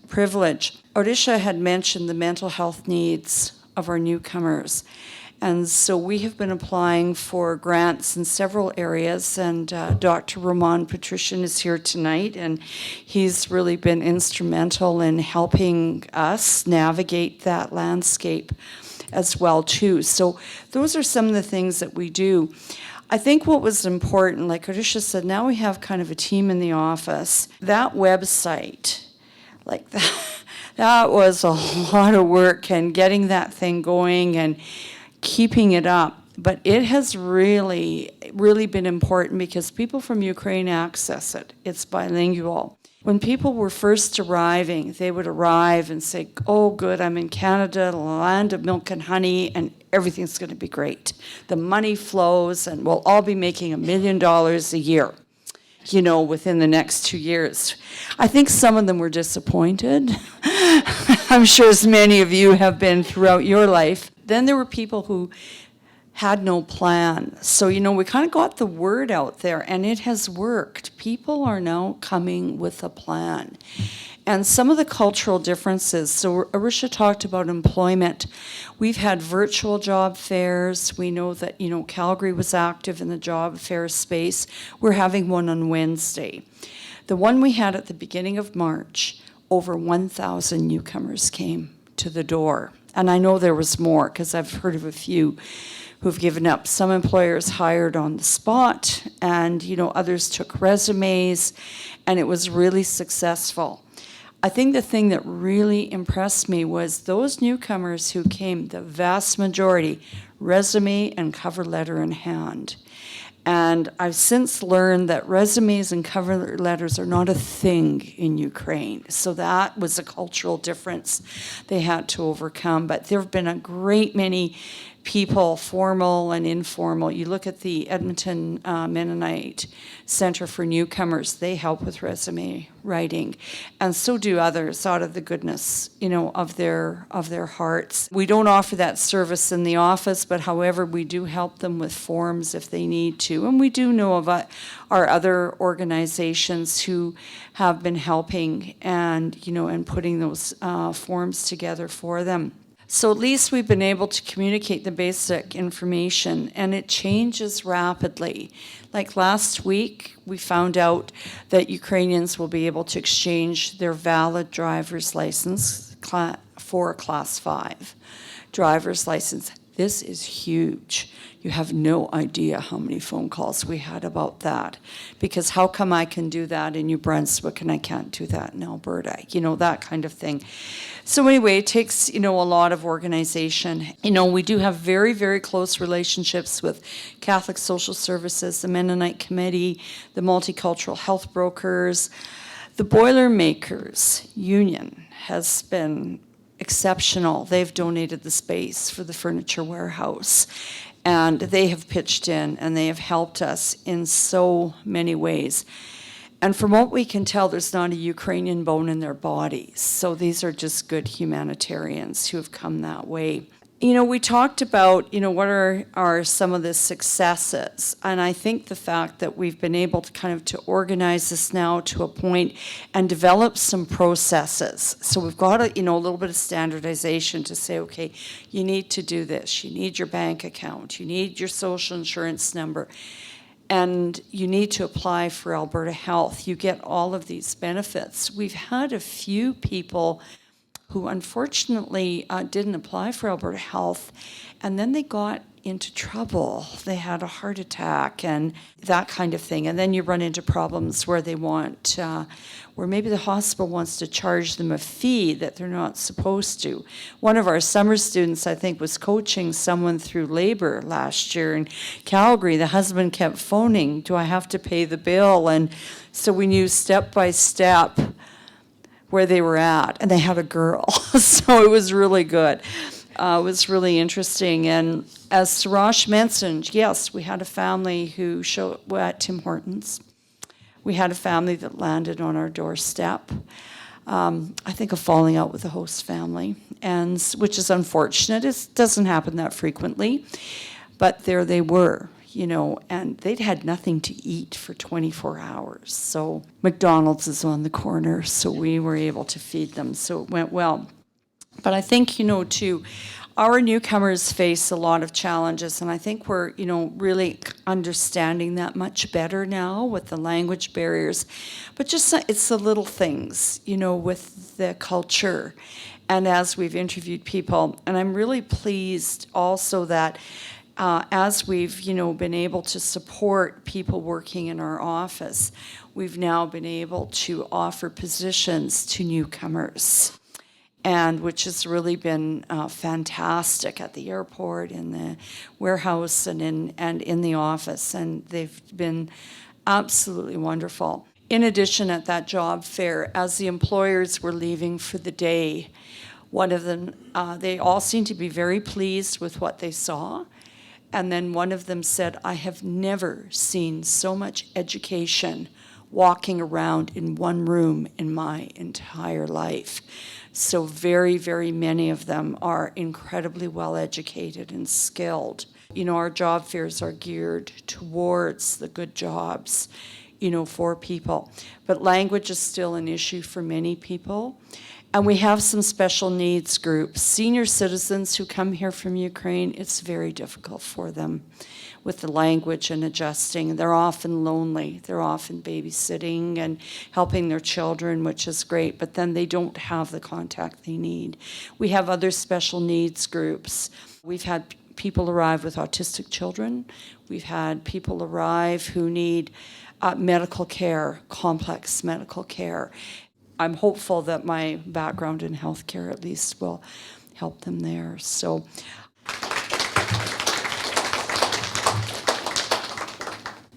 privilege. Odisha had mentioned the mental health needs of our newcomers. And so we have been applying for grants in several areas, and Dr. Roman Patrician is here tonight, and he's really been instrumental in helping us navigate that landscape as well, too. So those are some of the things that we do. I think what was important, like Odisha said, now we have kind of a team in the office. That website, that was a lot of work, and getting that thing going and keeping it up. But it has really, really been important because people from Ukraine access it. It's bilingual. When people were first arriving, they would arrive and say, oh, good, I'm in Canada, the land of milk and honey, and everything's going to be great. The money flows, and we'll all be making $1 million a year, within the next 2 years. I think some of them were disappointed. I'm sure as many of you have been throughout your life. Then there were people who had no plan. So, we kind of got the word out there, and it has worked. People are now coming with a plan. And some of the cultural differences, so Arisha talked about employment. We've had virtual job fairs. We know that, Calgary was active in the job fair space. We're having one on Wednesday. The one we had at the beginning of March, over 1,000 newcomers came to the door. And I know there was more, because I've heard of a few who've given up. Some employers hired on the spot, and others took resumes, and it was really successful. I think the thing that really impressed me was those newcomers who came, the vast majority, resume and cover letter in hand. And I've since learned that resumes and cover letters are not a thing in Ukraine. So that was a cultural difference they had to overcome. But there have been a great many people, formal and informal. You look at the Edmonton Mennonite Center for Newcomers, they help with resume writing, and so do others out of the goodness, of their hearts. We don't offer that service in the office, but however, we do help them with forms if they need to, and we do know of our other organizations who have been helping and putting those forms together for them. So at least we've been able to communicate the basic information, and it changes rapidly. Like last week, we found out that Ukrainians will be able to exchange their valid driver's license for a Class 5 driver's license. This is huge. You have no idea how many phone calls we had about that. Because how come I can do that in New Brunswick and I can't do that in Alberta? That kind of thing. So anyway, it takes, a lot of organization. We do have very, very close relationships with Catholic Social Services, the Mennonite Committee, the Multicultural Health Brokers. The Boilermakers Union has been exceptional. They've donated the space for the furniture warehouse, and they have pitched in, and they have helped us in so many ways. And from what we can tell, there's not a Ukrainian bone in their bodies. So these are just good humanitarians who have come that way. We talked about, what are some of the successes. And I think the fact that we've been able to kind of to organize this now to a point and develop some processes. So we've got a little bit of standardization to say, okay, you need to do this. You need your bank account. You need your social insurance number. And you need to apply for Alberta Health. You get all of these benefits. We've had a few people who unfortunately didn't apply for Alberta Health, and then they got into trouble. They had a heart attack and that kind of thing. And then you run into problems where they want, where maybe the hospital wants to charge them a fee that they're not supposed to. One of our summer students, I think, was coaching someone through labor last year in Calgary. The husband kept phoning, do I have to pay the bill? And so we knew step by step where they were at, and they had a girl. So it was really good. It was really interesting. And as Sarash mentioned, yes, we had a family who showed at Tim Hortons. We had a family that landed on our doorstep. I think a falling out with the host family, and which is unfortunate. It doesn't happen that frequently, but there they were. And they'd had nothing to eat for 24 hours. So McDonald's is on the corner, so we were able to feed them. So it went well. But I think, too, our newcomers face a lot of challenges, and I think we're, really understanding that much better now with the language barriers. But just it's the little things, with the culture. And as we've interviewed people, and I'm really pleased also that as we've, been able to support people working in our office, we've now been able to offer positions to newcomers, and which has really been fantastic at the airport, in the warehouse, and in the office, and they've been absolutely wonderful. In addition, at that job fair, as the employers were leaving for the day, one of them, they all seemed to be very pleased with what they saw. And then one of them said, I have never seen so much education walking around in one room in my entire life. So very, very many of them are incredibly well educated and skilled. Our job fairs are geared towards the good jobs, for people. But language is still an issue for many people. And we have some special needs groups. Senior citizens who come here from Ukraine, it's very difficult for them with the language and adjusting. They're often lonely. They're often babysitting and helping their children, which is great, but then they don't have the contact they need. We have other special needs groups. We've had people arrive with autistic children. We've had people arrive who need medical care, complex medical care. I'm hopeful that my background in healthcare at least will help them there. So,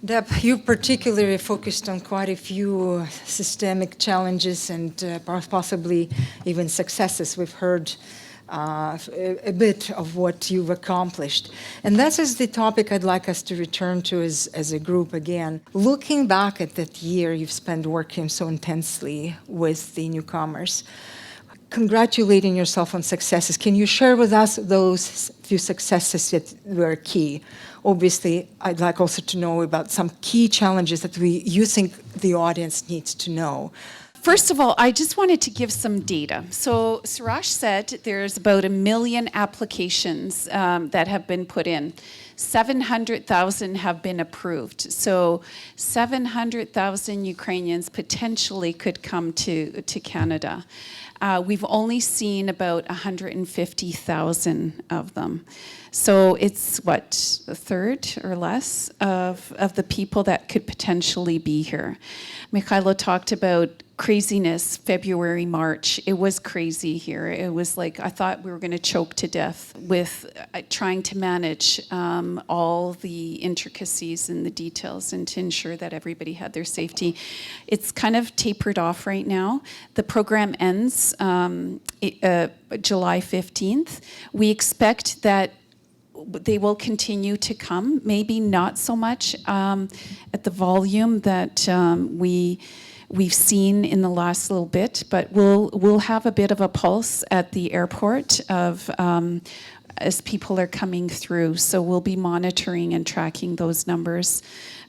Deb, you particularly focused on quite a few systemic challenges and possibly even successes. We've heard a bit of what you've accomplished. And that is the topic I'd like us to return to as a group again. Looking back at that year you've spent working so intensely with the newcomers, congratulating yourself on successes, can you share with us those few successes that were key? Obviously, I'd like also to know about some key challenges that you think the audience needs to know. First of all, I just wanted to give some data. So Suraj said there's about 1 million applications that have been put in. 700,000 have been approved. So 700,000 Ukrainians potentially could come to Canada. We've only seen about 150,000 of them. So it's, what, a third or less of the people that could potentially be here. Mikhailo talked about craziness, February, March. It was crazy here. It was like, I thought we were going to choke to death with trying to manage all the intricacies and the details and to ensure that everybody had their safety. It's kind of tapered off right now. The program ends July 15th. We expect that they will continue to come, maybe not so much at the volume that we've seen in the last little bit, but we'll have a bit of a pulse at the airport of as people are coming through. So we'll be monitoring and tracking those numbers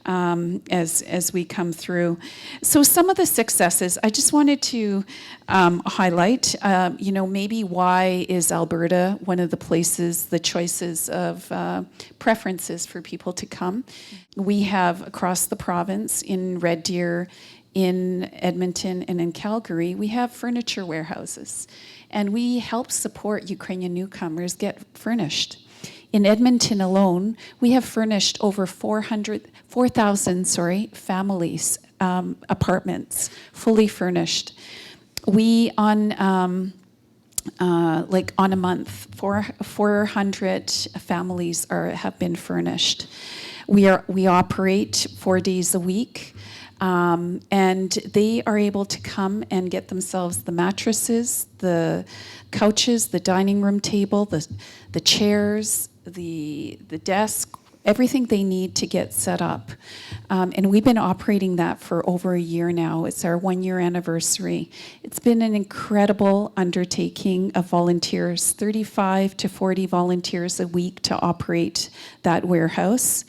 as we come through. So some of the successes, I just wanted to highlight, maybe why is Alberta one of the places, the choices of preferences for people to come. We have across the province in Red Deer, in Edmonton, and in Calgary, we have furniture warehouses. And we help support Ukrainian newcomers get furnished. In Edmonton alone, we have furnished over 4,000 families, apartments, fully furnished. We, on a month, 400 families have been furnished. We operate 4 days a week. And they are able to come and get themselves the mattresses, the couches, the dining room table, the chairs, the desk, everything they need to get set up. And we've been operating that for over a year now. It's our 1-year anniversary. It's been an incredible undertaking of volunteers, 35 to 40 volunteers a week to operate that warehouse,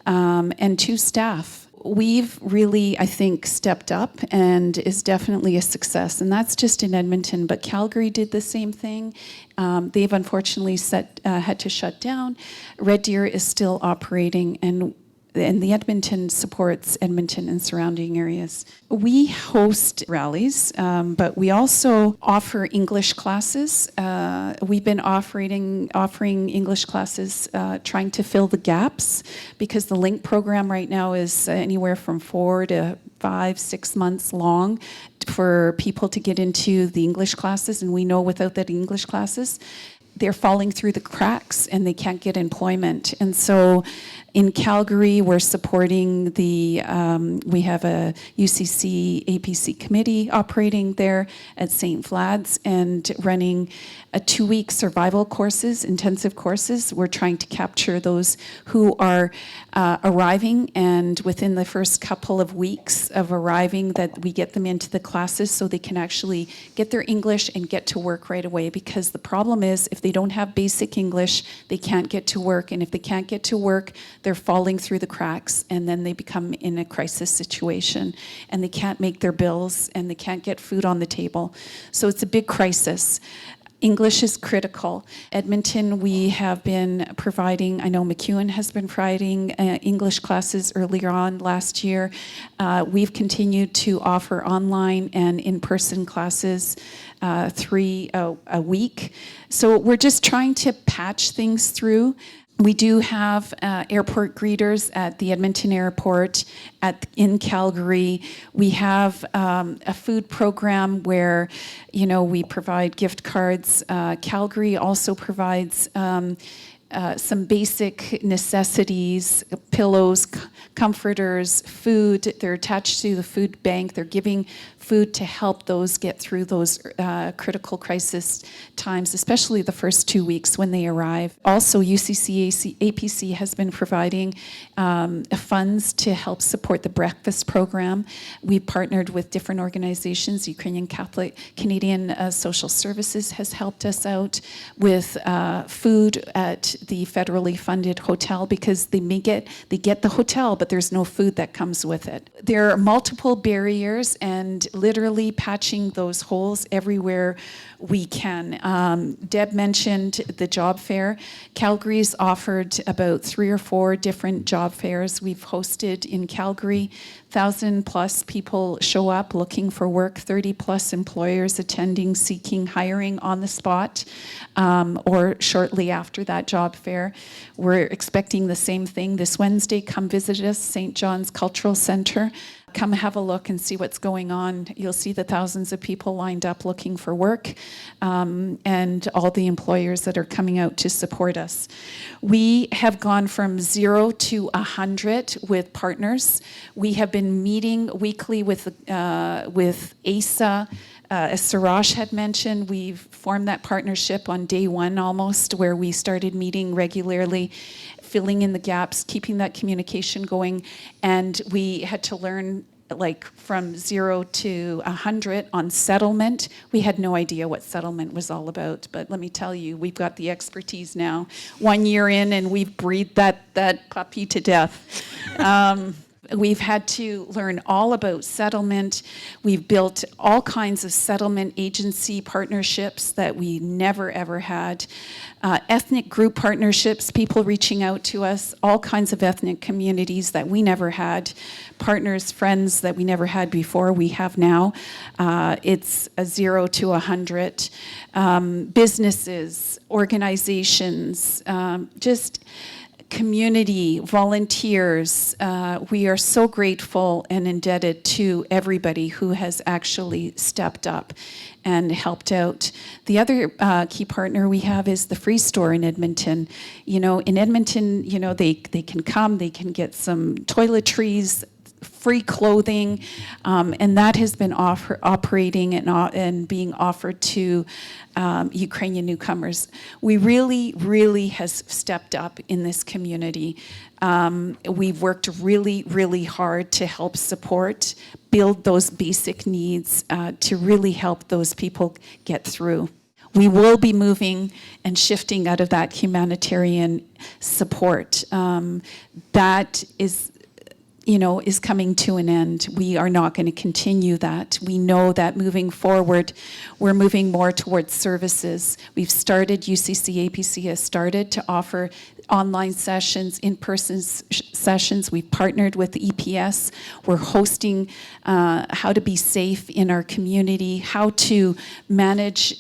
and 2 staff. We've really, I think, stepped up and is definitely a success. And that's just in Edmonton, but Calgary did the same thing. They've unfortunately had to shut down. Red Deer is still operating, and the Edmonton supports Edmonton and surrounding areas. We host rallies, but we also offer English classes. We've been offering English classes, trying to fill the gaps, because the LINK program right now is anywhere from 4 to 5, 6 months long for people to get into the English classes. And we know without that English classes, they're falling through the cracks and they can't get employment. And so in Calgary, we're supporting we have a UCC APC committee operating there at St. Vlad's and running a 2-week survival courses, intensive courses. We're trying to capture those who are arriving, and within the first couple of weeks of arriving that we get them into the classes so they can actually get their English and get to work right away, because the problem is if they don't have basic English, they can't get to work. And if they can't get to work, they're falling through the cracks, and then they become in a crisis situation. And they can't make their bills, and they can't get food on the table. So it's a big crisis. English is critical. Edmonton, we have been providing, I know McEwen has been providing English classes earlier on last year. We've continued to offer online and in-person classes 3 a week. So we're just trying to patch things through. We do have airport greeters at the Edmonton Airport, in Calgary. We have a food program where, we provide gift cards. Calgary also provides some basic necessities, pillows, comforters, food. They're attached to the food bank. They're giving food to help those get through those critical crisis times, especially the first 2 weeks when they arrive. Also, APC has been providing funds to help support the breakfast program. We've partnered with different organizations. Ukrainian Canadian Social Services has helped us out with food at the federally funded hotel, because they get the hotel, but there's no food that comes with it. There are multiple barriers, and literally patching those holes everywhere we can. Deb mentioned the job fair. Calgary's offered about 3 or 4 different job fairs we've hosted in Calgary. 1,000+ people show up looking for work, 30+ employers attending, seeking, hiring on the spot, or shortly after that job fair. We're expecting the same thing this Wednesday. Come visit us, St. John's Cultural Centre. Come have a look and see what's going on. You'll see the thousands of people lined up looking for work, and all the employers that are coming out to support us. We have gone from 0 to 100 with partners. We have been meeting weekly with ASA. As Siraj had mentioned, we've formed that partnership on day 1 almost, where we started meeting regularly, filling in the gaps, keeping that communication going. And we had to learn, from 0 to 100 on settlement. We had no idea what settlement was all about, but let me tell you, we've got the expertise now. 1 year in, and we've breathed that puppy to death. We've had to learn all about settlement. We've built all kinds of settlement agency partnerships that we never, ever had. Ethnic group partnerships, people reaching out to us, all kinds of ethnic communities that we never had. Partners, friends that we never had before, we have now. It's a 0 to 100. Businesses, organizations, just community, volunteers. We are so grateful and indebted to everybody who has actually stepped up and helped out. The other key partner we have is the Free Store in Edmonton. In Edmonton, they can come, they can get some toiletries, free clothing, and that has been operating and being offered to Ukrainian newcomers. We really has stepped up in this community. We've worked really hard to help support, build those basic needs to really help those people get through. We will be moving and shifting out of that humanitarian support. That is coming to an end. We are not going to continue that. We know that moving forward, we're moving more towards services. We've started, UCC-APC has started to offer online sessions, in-person sessions. We've partnered with EPS. We're hosting how to be safe in our community, how to manage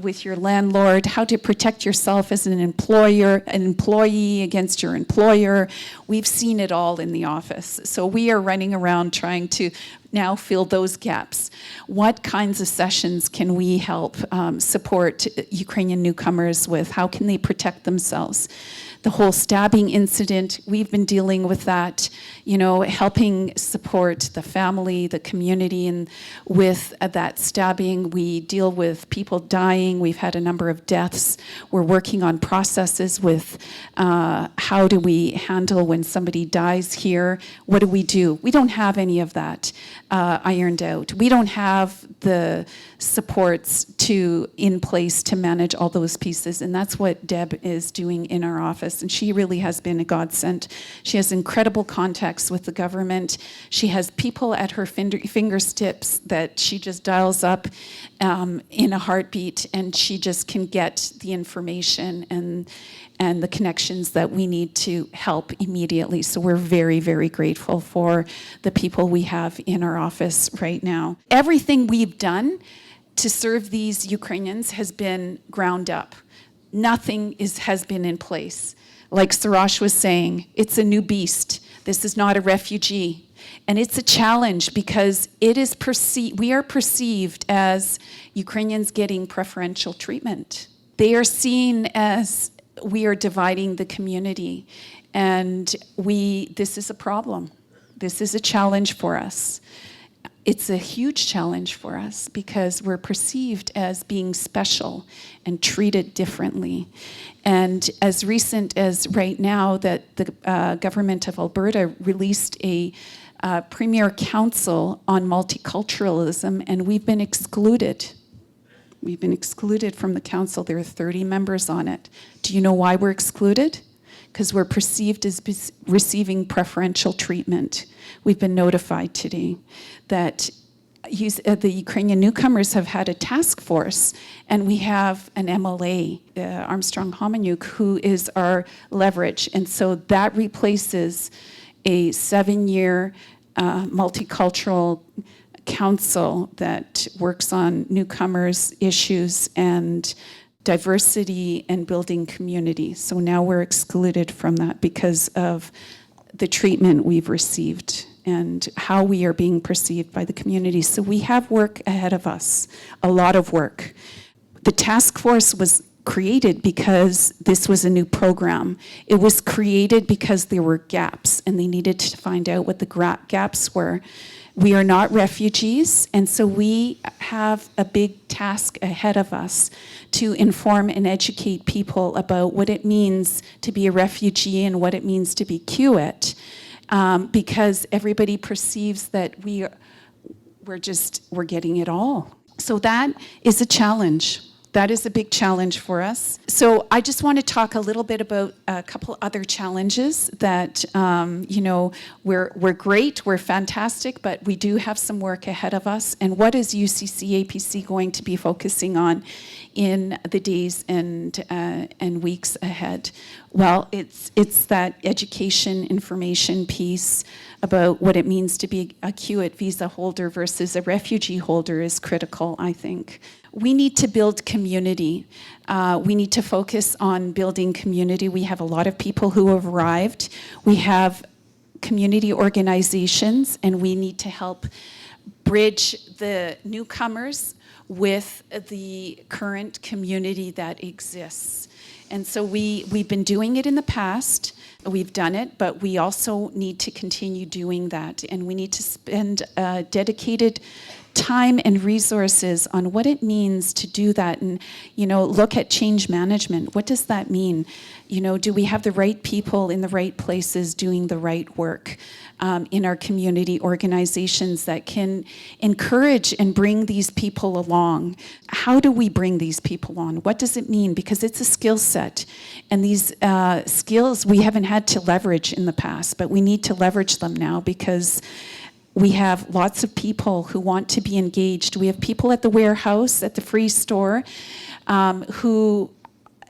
with your landlord, how to protect yourself as an employee against your employer. We've seen it all in the office. So we are running around trying to now fill those gaps. What kinds of sessions can we help support Ukrainian newcomers with? How can they protect themselves? The whole stabbing incident, we've been dealing with that, helping support the family, the community, and with that stabbing, we deal with people dying. We've had a number of deaths. We're working on processes with how do we handle when somebody dies here? What do? We don't have any of that ironed out. We don't have the supports in place to manage all those pieces. And that's what Deb is doing in our office. And she really has been a godsend. She has incredible contacts with the government. She has people at her fingertips that she just dials up in a heartbeat, and she just can get the information and the connections that we need to help immediately. So we're very, very grateful for the people we have in our office right now. Everything we've done to serve these Ukrainians has been ground up. Nothing has been in place. Like Sarash was saying, it's a new beast. This is not a refugee. And it's a challenge because we are perceived as Ukrainians getting preferential treatment. They are seen as we are dividing the community, and this is a problem. This is a challenge for us. It's a huge challenge for us because we're perceived as being special and treated differently. And as recent as right now that the government of Alberta released a Premier Council on Multiculturalism, and we've been excluded. We've been excluded from the council. There are 30 members on it. Do you know why we're excluded? Because we're perceived as receiving preferential treatment. We've been notified today that the Ukrainian newcomers have had a task force, and we have an MLA, Armstrong Homanyuk, who is our leverage. And so that replaces a 7-year multicultural council that works on newcomers' issues and diversity and building community. So now we're excluded from that because of the treatment we've received and how we are being perceived by the community. So we have work ahead of us, a lot of work. The task force was created because this was a new program. It was created because there were gaps, and they needed to find out what the gaps were. We are not refugees, and so we have a big task ahead of us to inform and educate people about what it means to be a refugee and what it means to be CUAET, because everybody perceives that we're getting it all. So that is a challenge. That is a big challenge for us. So I just want to talk a little bit about a couple other challenges that, we're great, we're fantastic, but we do have some work ahead of us. And what is UCC-APC going to be focusing on in the days and weeks ahead? Well, it's that education information piece about what it means to be a CUAET visa holder versus a refugee holder is critical, I think. We need to build community. We need to focus on building community. We have a lot of people who have arrived. We have community organizations, and we need to help bridge the newcomers with the current community that exists. And so we've been doing it in the past. We've done it, but we also need to continue doing that. And we need to spend dedicated time and resources on what it means to do that, and look at change management. What does that mean? Do we have the right people in the right places doing the right work in our community organizations that can encourage and bring these people along? How do we bring these people on? What does it mean? Because it's a skill set, and these skills we haven't had to leverage in the past, but we need to leverage them now because we have lots of people who want to be engaged. We have people at the warehouse, at the free store, who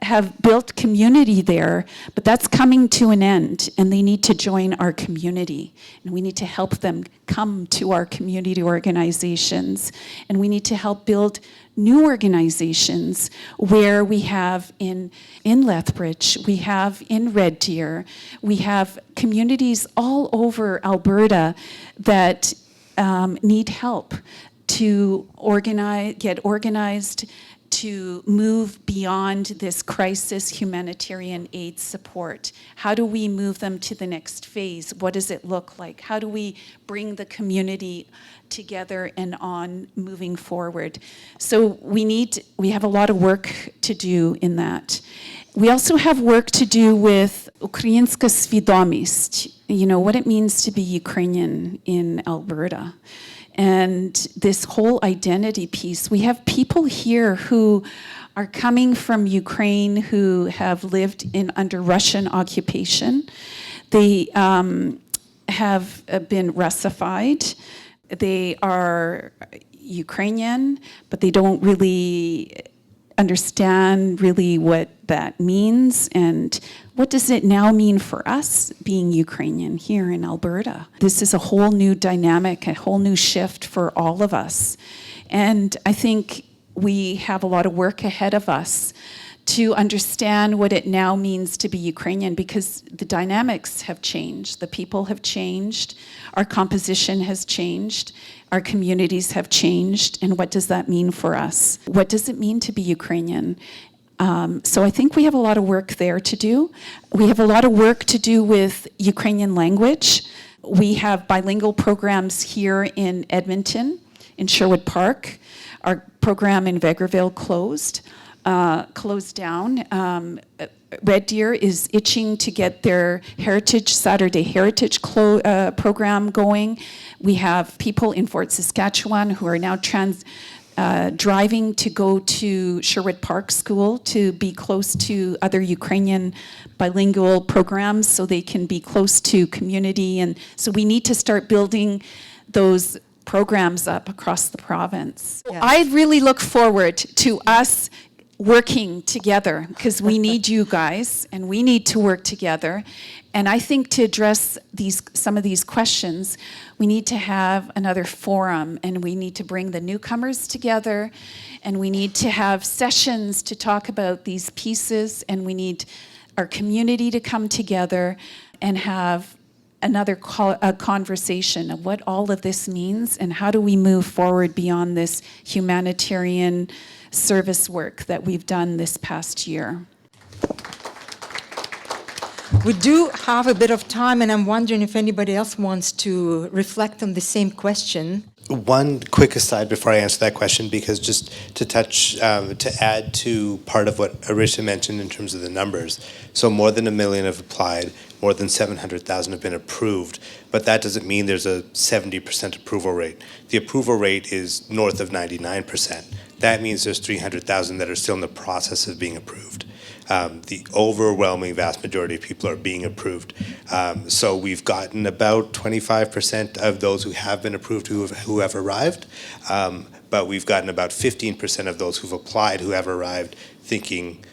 have built community there, but that's coming to an end, and they need to join our community. And we need to help them come to our community organizations. And we need to help build new organizations where we have in Lethbridge, we have in Red Deer, we have communities all over Alberta that need help to get organized, to move beyond this crisis humanitarian aid support. How do we move them to the next phase? What does it look like? How do we bring the community together and on moving forward? So we have a lot of work to do in that. We also have work to do with Ukrainska свідомість, what it means to be Ukrainian in Alberta. And this whole identity piece, we have people here who are coming from Ukraine who have lived under Russian occupation. They have been Russified. They are Ukrainian, but they don't really understand really what that means and what does it now mean for us being Ukrainian here in Alberta. This is a whole new dynamic, a whole new shift for all of us. And I think we have a lot of work ahead of us to understand what it now means to be Ukrainian, because the dynamics have changed, the people have changed, our composition has changed, our communities have changed, and what does that mean for us? What does it mean to be Ukrainian? So I think we have a lot of work there to do. We have a lot of work to do with Ukrainian language. We have bilingual programs here in Edmonton, in Sherwood Park. Our program in Vegreville closed down. Red Deer is itching to get their Saturday Heritage program going. We have people in Fort Saskatchewan who are now driving to go to Sherwood Park School to be close to other Ukrainian bilingual programs so they can be close to community. And so we need to start building those programs up across the province. Yes. I really look forward to us working together, because we need you guys and we need to work together. And I think to address some of these questions, we need to have another forum, and we need to bring the newcomers together, and we need to have sessions to talk about these pieces, and we need our community to come together and have another conversation of what all of this means and how do we move forward beyond this humanitarian service work that we've done this past year. We do have a bit of time, and I'm wondering if anybody else wants to reflect on the same question. One quick aside before I answer that question, because just to add to part of what Arisha mentioned in terms of the numbers. So more than 1 million have applied, more than 700,000 have been approved, but that doesn't mean there's a 70% approval rate. The approval rate is north of 99%. That means there's 300,000 that are still in the process of being approved. The overwhelming vast majority of people are being approved. So we've gotten about 25% of those who have been approved who have arrived, but we've gotten about 15% of those who've applied who have arrived, thinking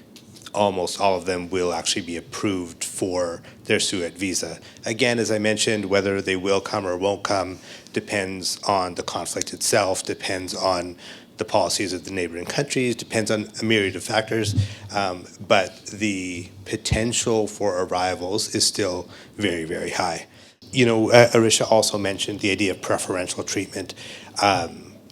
almost all of them will actually be approved for their CUAET visa. Again, as I mentioned, whether they will come or won't come depends on the conflict itself, depends on the policies of the neighboring countries, depends on a myriad of factors, but the potential for arrivals is still very, very high. You know, Arisha also mentioned the idea of preferential treatment.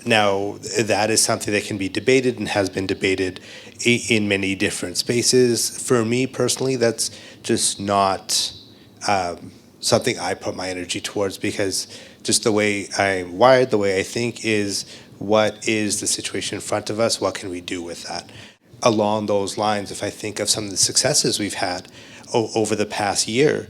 Now, that is something that can be debated and has been debated in many different spaces. For me personally, that's just not something I put my energy towards, because just the way I'm wired, the way I think is, what is the situation in front of us? What can we do with that? Along those lines, if I think of some of the successes we've had over the past year,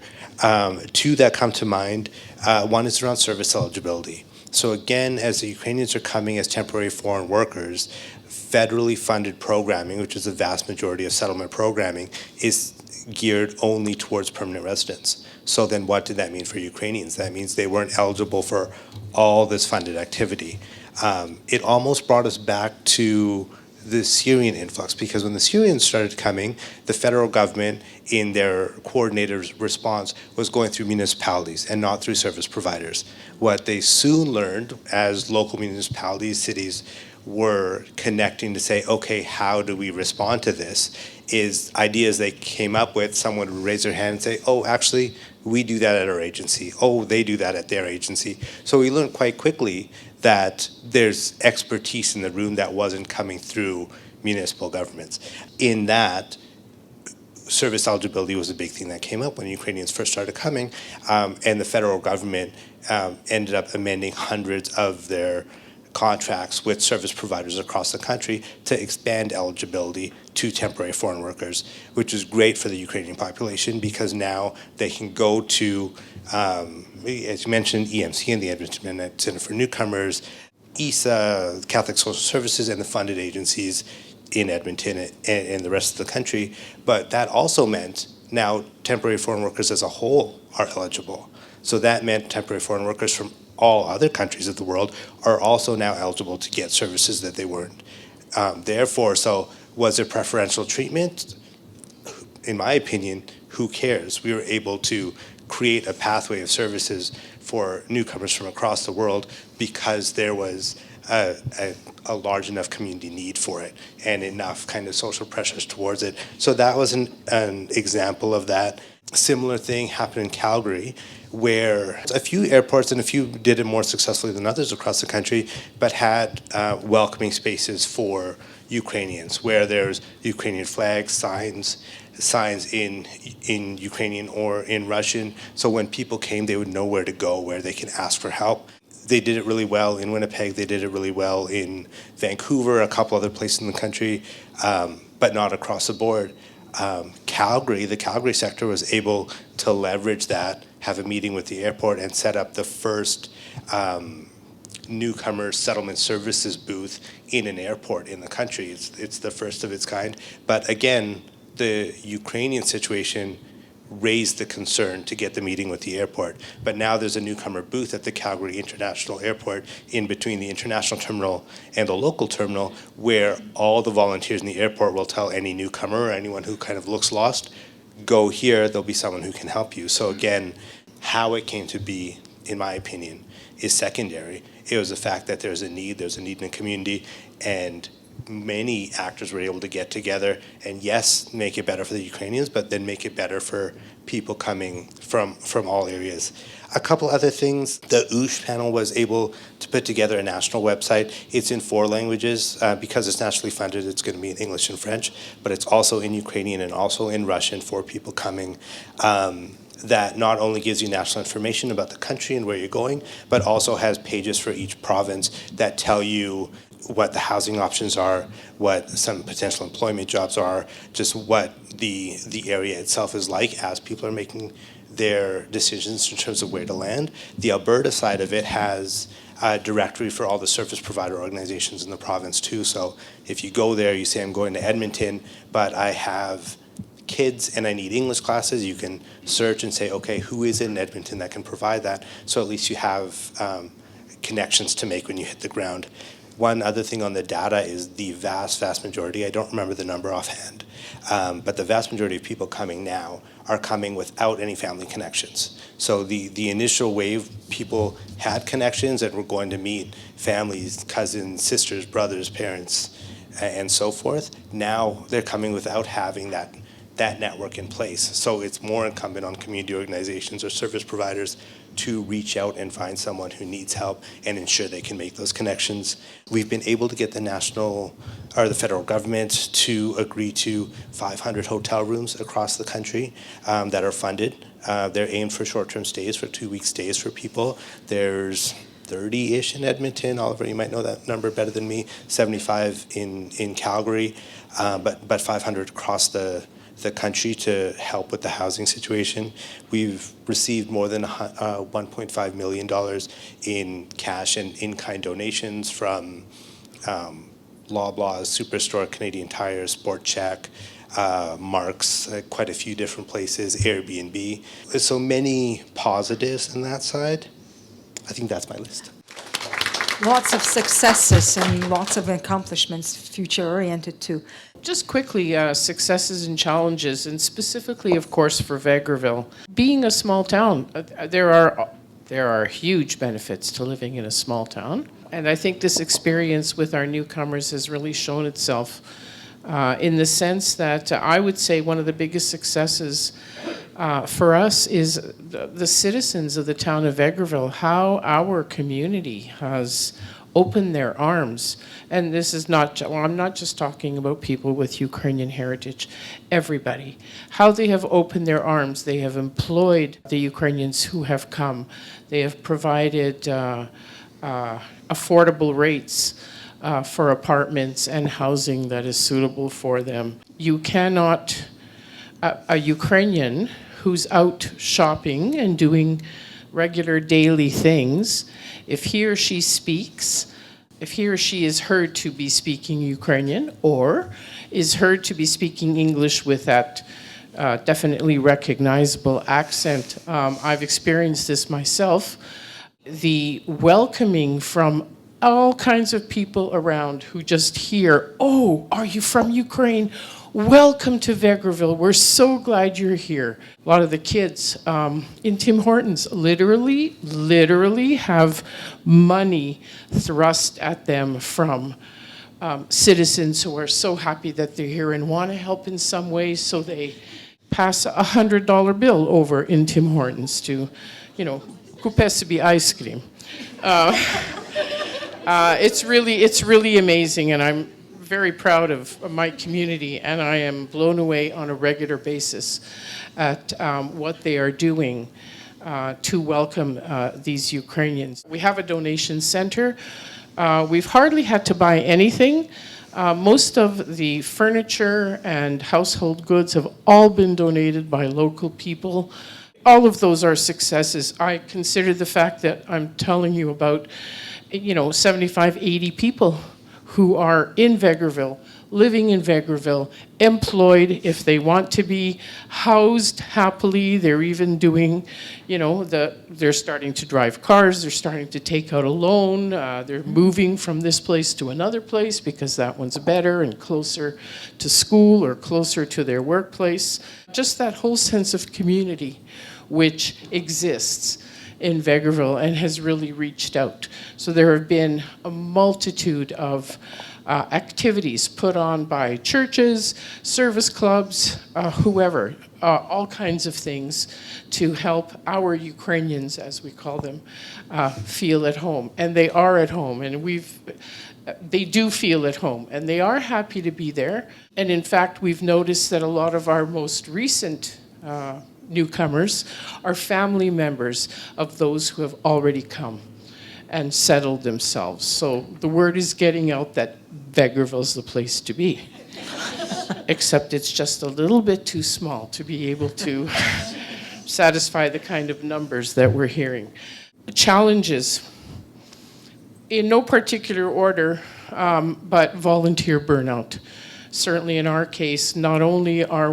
two that come to mind, one is around service eligibility. So again, as the Ukrainians are coming as temporary foreign workers, federally funded programming, which is the vast majority of settlement programming, is geared only towards permanent residents. So then what did that mean for Ukrainians? That means they weren't eligible for all this funded activity. It almost brought us back to the Syrian influx, because when the Syrians started coming, the federal government, in their coordinated response, was going through municipalities and not through service providers. What they soon learned, as local municipalities, cities, were connecting to say, okay, how do we respond to this, is ideas they came up with. Someone would raise their hand and say, oh, actually, we do that at our agency. Oh, they do that at their agency. So we learned quite quickly that there's expertise in the room that wasn't coming through municipal governments. In that, service eligibility was a big thing that came up when Ukrainians first started coming, and the federal government ended up amending hundreds of their contracts with service providers across the country to expand eligibility to temporary foreign workers, which is great for the Ukrainian population because now they can go to, as you mentioned, EMC and the Edmonton Center for Newcomers, ESA, Catholic Social Services, and the funded agencies in Edmonton and the rest of the country. But that also meant now temporary foreign workers as a whole are eligible. So that meant temporary foreign workers from all other countries of the world are also now eligible to get services that they weren't. Therefore, so was there preferential treatment? In my opinion, who cares? We were able to create a pathway of services for newcomers from across the world because there was a large enough community need for it and enough kind of social pressures towards it. So that was an example of that. Similar thing happened in Calgary, where a few airports, and a few did it more successfully than others across the country, but had welcoming spaces for Ukrainians, where there's Ukrainian flags, signs in Ukrainian or in Russian. So when people came, they would know where to go, where they can ask for help. They did it really well in Winnipeg. They did it really well in Vancouver, a couple other places in the country, but not across the board. Calgary, the Calgary sector was able to leverage that, have a meeting with the airport, and set up the first newcomer settlement services booth in an airport in the country. It's the first of its kind. But again, the Ukrainian situation raised the concern to get the meeting with the airport. But now there's a newcomer booth at the Calgary International Airport in between the international terminal and the local terminal, where all the volunteers in the airport will tell any newcomer or anyone who kind of looks lost, go here, there'll be someone who can help you. So again, how it came to be, in my opinion, is secondary. It was the fact that there's a need in the community, and many actors were able to get together and, yes, make it better for the Ukrainians, but then make it better for people coming from all areas. A couple other things. The OOSH panel was able to put together a national website. It's in 4 languages. Because it's nationally funded, it's going to be in English and French, but it's also in Ukrainian and also in Russian for people coming. That not only gives you national information about the country and where you're going, but also has pages for each province that tell you what the housing options are, what some potential employment jobs are, just what the area itself is like as people are making their decisions in terms of where to land. The Alberta side of it has a directory for all the service provider organizations in the province too. So if you go there, you say, I'm going to Edmonton, but I have kids and I need English classes, you can search and say, okay, who is in Edmonton that can provide that? So at least you have connections to make when you hit the ground. One other thing on the data is the vast majority, I don't remember the number offhand, but the vast majority of people coming now are coming without any family connections. So the initial wave, people had connections and were going to meet families, cousins, sisters, brothers, parents, and so forth. Now they're coming without having that network in place. So it's more incumbent on community organizations or service providers to reach out and find someone who needs help and ensure they can make those connections. We've been able to get the federal government to agree to 500 hotel rooms across the country that are funded. They're aimed for short-term stays, for 2-week stays for people. There's 30-ish in Edmonton. Oliver, you might know that number better than me. 75 in Calgary, but 500 across the country to help with the housing situation. We've received more than $1.5 million in cash and in-kind donations from Loblaws, Superstore, Canadian Tire, Sport Chek, Marks, quite a few different places, Airbnb. There's so many positives on that side. I think that's my list. Lots of successes and lots of accomplishments, future-oriented too. Just quickly, successes and challenges, and specifically, of course, for Vegreville. Being a small town, there are huge benefits to living in a small town. And I think this experience with our newcomers has really shown itself in the sense that I would say one of the biggest successes for us is the citizens of the town of Vegreville, how our community has opened their arms. And this is not, I'm not just talking about people with Ukrainian heritage, everybody. How they have opened their arms. They have employed the Ukrainians who have come. They have provided affordable rates for apartments and housing that is suitable for them. You cannot, a Ukrainian who's out shopping and doing regular daily things, if he or she is heard to be speaking Ukrainian or is heard to be speaking English with that definitely recognizable accent. I've experienced this myself. The welcoming from all kinds of people around who just hear, "Oh, are you from Ukraine? Welcome to Vegreville. We're so glad you're here." A lot of the kids in Tim Hortons literally have money thrust at them from citizens who are so happy that they're here and want to help in some way, so they pass a $100 bill over in Tim Hortons to, kupe sebi ice cream. It's really amazing, and I'm very proud of my community, and I am blown away on a regular basis at what they are doing to welcome these Ukrainians. We have a donation center. We've hardly had to buy anything. Most of the furniture and household goods have all been donated by local people. All of those are successes. I consider the fact that I'm telling you about 75, 80 people who are in Vegreville, living in Vegreville, employed if they want to be, housed happily. They're even doing, they're starting to drive cars, they're starting to take out a loan, they're moving from this place to another place because that one's better and closer to school or closer to their workplace. Just that whole sense of community which exists in Vegreville and has really reached out. So there have been a multitude of activities put on by churches, service clubs, whoever, all kinds of things to help our Ukrainians, as we call them, feel at home. And they are at home, and they do feel at home, and they are happy to be there. And in fact, we've noticed that a lot of our most recent newcomers are family members of those who have already come and settled themselves. So the word is getting out that Vegreville's the place to be. Except it's just a little bit too small to be able to satisfy the kind of numbers that we're hearing. Challenges, in no particular order, but volunteer burnout. Certainly in our case, not only are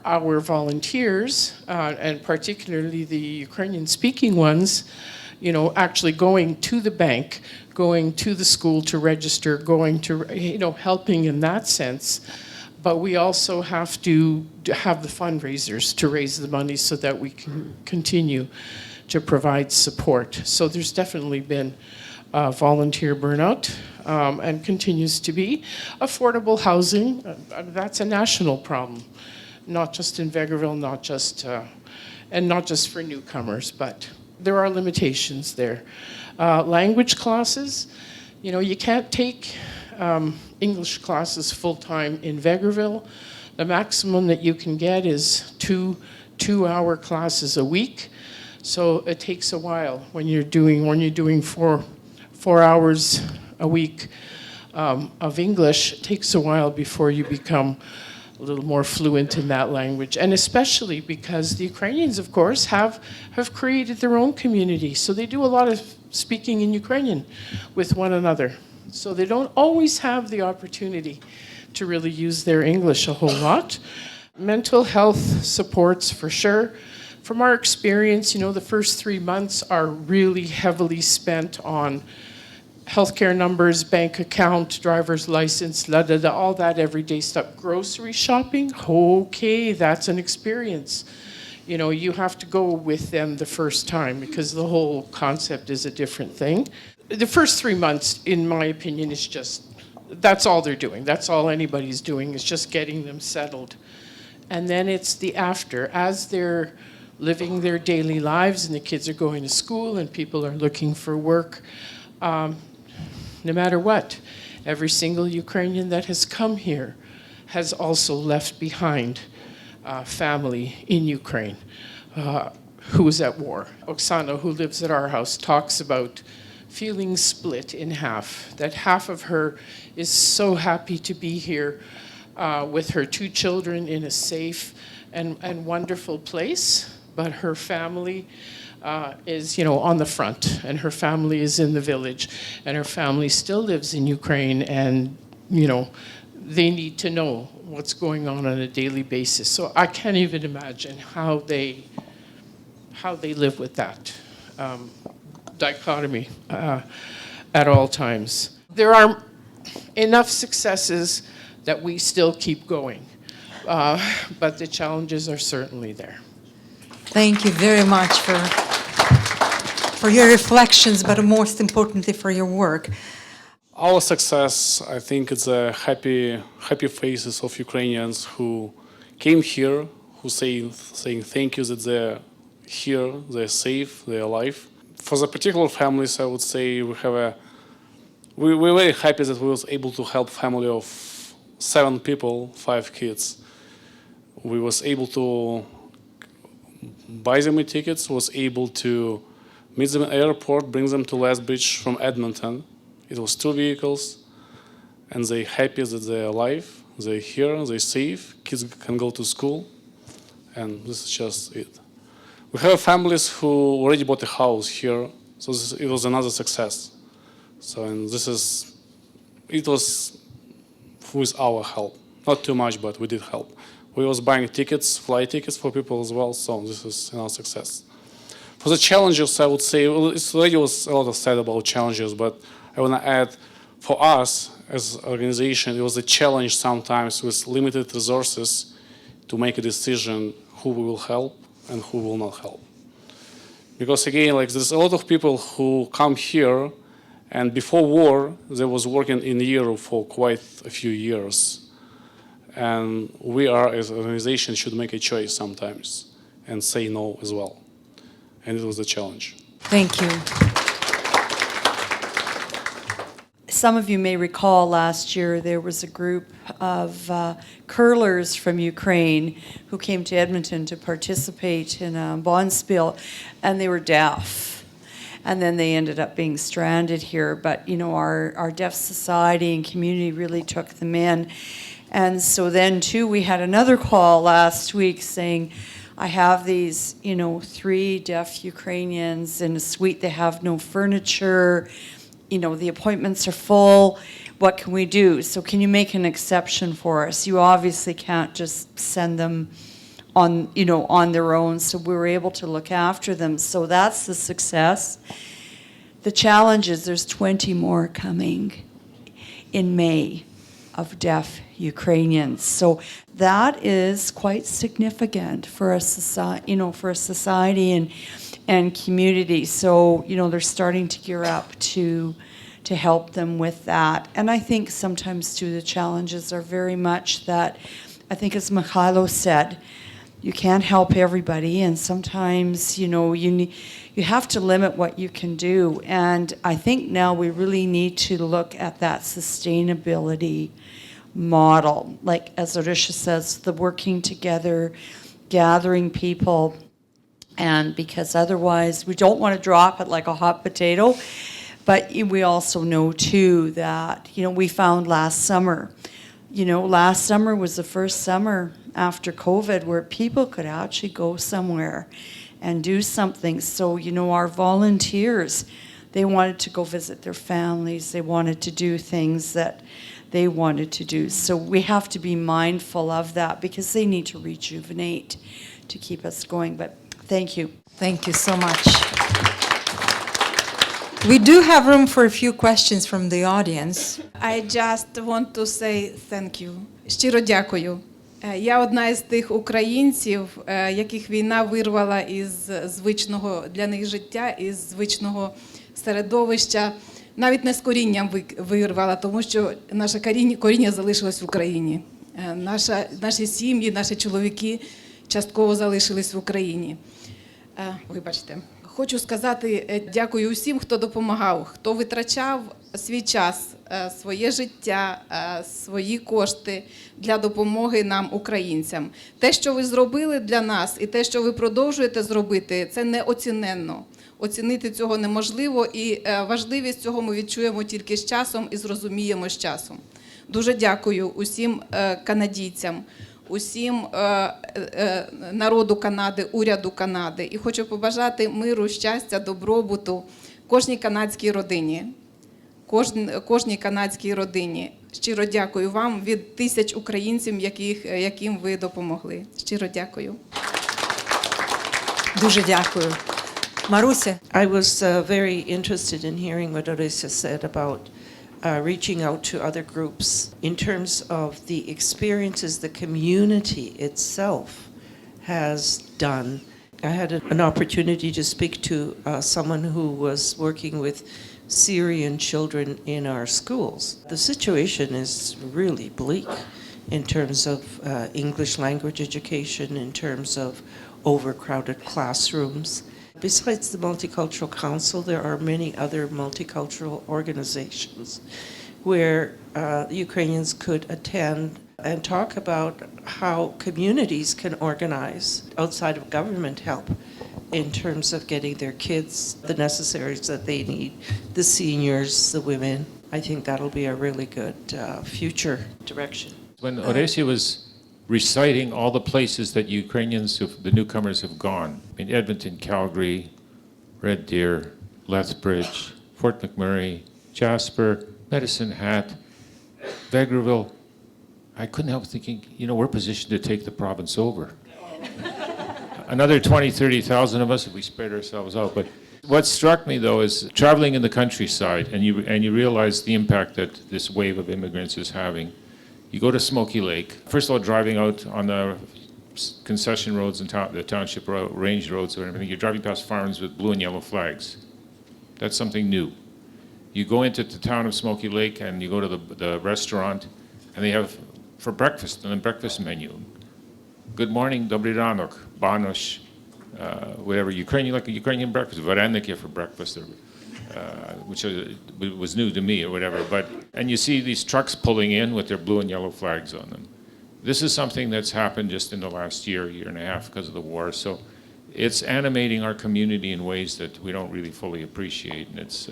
our volunteers, and particularly the Ukrainian-speaking ones, actually going to the bank, going to the school to register, going to, helping in that sense. But we also have to have the fundraisers to raise the money so that we can continue to provide support. So there's definitely been volunteer burnout, and continues to be. Affordable housing, that's a national problem. Not just in Vegreville, not just for newcomers, but there are limitations there. Language classes, you can't take English classes full-time in Vegreville. The maximum that you can get is two-hour classes a week. So it takes a while when you're doing four hours a week of English. It takes a while before you become a little more fluent in that language, and especially because the Ukrainians, of course, have created their own community. So they do a lot of speaking in Ukrainian with one another. So they don't always have the opportunity to really use their English a whole lot. Mental health supports, for sure. From our experience, the first 3 months are really heavily spent on healthcare numbers, bank account, driver's license, all that everyday stuff. Grocery shopping, okay, that's an experience. You have to go with them the first time because the whole concept is a different thing. The first 3 months, in my opinion, is just, that's all they're doing. That's all anybody's doing, is just getting them settled. And then it's the after. As they're living their daily lives and the kids are going to school and people are looking for work, no matter what, every single Ukrainian that has come here has also left behind family in Ukraine who is at war. Oksana, who lives at our house, talks about feeling split in half. That half of her is so happy to be here with her 2 children in a safe and wonderful place, but her family is, on the front, and her family is in the village, and her family still lives in Ukraine, and, they need to know what's going on a daily basis. So I can't even imagine how they live with that dichotomy at all times. There are enough successes that we still keep going, but the challenges are certainly there. Thank you very much for your reflections, but most importantly for your work. Our success, I think, it's the happy faces of Ukrainians who came here, who saying thank you that they're here, they're safe, they're alive. For the particular families, I would say we're very happy that we was able to help family of 7 people, 5 kids. We was able to buy them tickets, was able to meet them at the airport, bring them to Lethbridge from Edmonton. It was 2 vehicles, and they're happy that they're alive, they're here, they're safe, kids can go to school, and this is just it. We have families who already bought a house here, so it was another success. So, and it was with our help. Not too much, but we did help. We was buying tickets, flight tickets for people as well, so this is another success. For the challenges, I would say, it's already was a lot of said about challenges, but I want to add, for us as an organization, it was a challenge sometimes with limited resources to make a decision who we will help and who will not help. Because again, there's a lot of people who come here, and before war, they was working in Europe for quite a few years. And we are, as an organization, should make a choice sometimes and say no as well. And it was a challenge. Thank you. Some of you may recall last year there was a group of curlers from Ukraine who came to Edmonton to participate in a bonspiel, and they were deaf. And then they ended up being stranded here. But, our deaf society and community really took them in. And so then, too, we had another call last week saying, I have these, 3 deaf Ukrainians in a suite. They have no furniture. The appointments are full. What can we do? So can you make an exception for us? You obviously can't just send them on their own. So we were able to look after them. So that's the success. The challenge is there's 20 more coming in May of deaf Ukrainians. So that is quite significant for a society, and community. So, they're starting to gear up to help them with that. And I think sometimes too the challenges are very much that, I think as Mikhailo said, you can't help everybody, and sometimes, you have to limit what you can do. And I think now we really need to look at that sustainability model. Like as Arisha says, the working together, gathering people, and because otherwise we don't want to drop it like a hot potato. But we also know too that, we found last summer was the first summer after COVID where people could actually go somewhere and do something. So, our volunteers, they wanted to go visit their families. They wanted to do things that they wanted to do. So we have to be mindful of that because they need to rejuvenate to keep us going. But thank you. Thank you so much. We do have room for a few questions from the audience. I just want to say thank you. Щиро дякую. Я одна із тих українців, яких війна вирвала із звичного для них життя, із звичного середовища. Навіть не з корінням вирвала, тому що наше коріння залишилось в Україні. Наші сім'ї, наші чоловіки частково залишились в Україні. Вибачте. Хочу сказати дякую усім, хто допомагав, хто витрачав свій час, своє життя, свої кошти для допомоги нам, українцям. Те, що ви зробили для нас, і те, що ви продовжуєте зробити, це неоціненно. Оцінити цього неможливо, і важливість цього ми відчуємо тільки з часом і зрозуміємо з часом. Дуже дякую усім канадійцям, усім народу Канади, уряду Канади. І хочу побажати миру, щастя, добробуту кожній канадській родині. Кожній канадській родині. Щиро дякую вам від тисяч українців, яким ви допомогли. Щиро дякую. Дуже дякую. Маруся. I was very interested in hearing what Orisa said about reaching out to other groups in terms of the experiences the community itself has done. I had an opportunity to speak to someone who was working with Syrian children in our schools. The situation is really bleak in terms of English language education, in terms of overcrowded classrooms. Besides the Multicultural Council, there are many other multicultural organizations where Ukrainians could attend and talk about how communities can organize outside of government help in terms of getting their kids the necessaries that they need, the seniors, the women. I think that'll be a really good future direction. When Orisia was reciting all the places that Ukrainians, the newcomers, have gone, I mean, Edmonton, Calgary, Red Deer, Lethbridge, Fort McMurray, Jasper, Medicine Hat, Vegreville, I couldn't help thinking, you know, we're positioned to take the province over. Another 20, 30,000 of us if we spread ourselves out. But what struck me, though, is traveling in the countryside, and you realize the impact that this wave of immigrants is having. You go to Smoky Lake. First of all, driving out on the concession roads and the township range roads and everything, you're driving past farms with blue and yellow flags. That's something new. You go into the town of Smoky Lake and you go to the restaurant, and they have for breakfast on the breakfast menu. Good morning, dobry ranok, banosh, whatever Ukrainian, like a Ukrainian breakfast, vareniki for breakfast. Which was new to me or whatever, and you see these trucks pulling in with their blue and yellow flags on them. This is something that's happened just in the last year and a half because of the war. So it's animating our community in ways that we don't really fully appreciate. And it's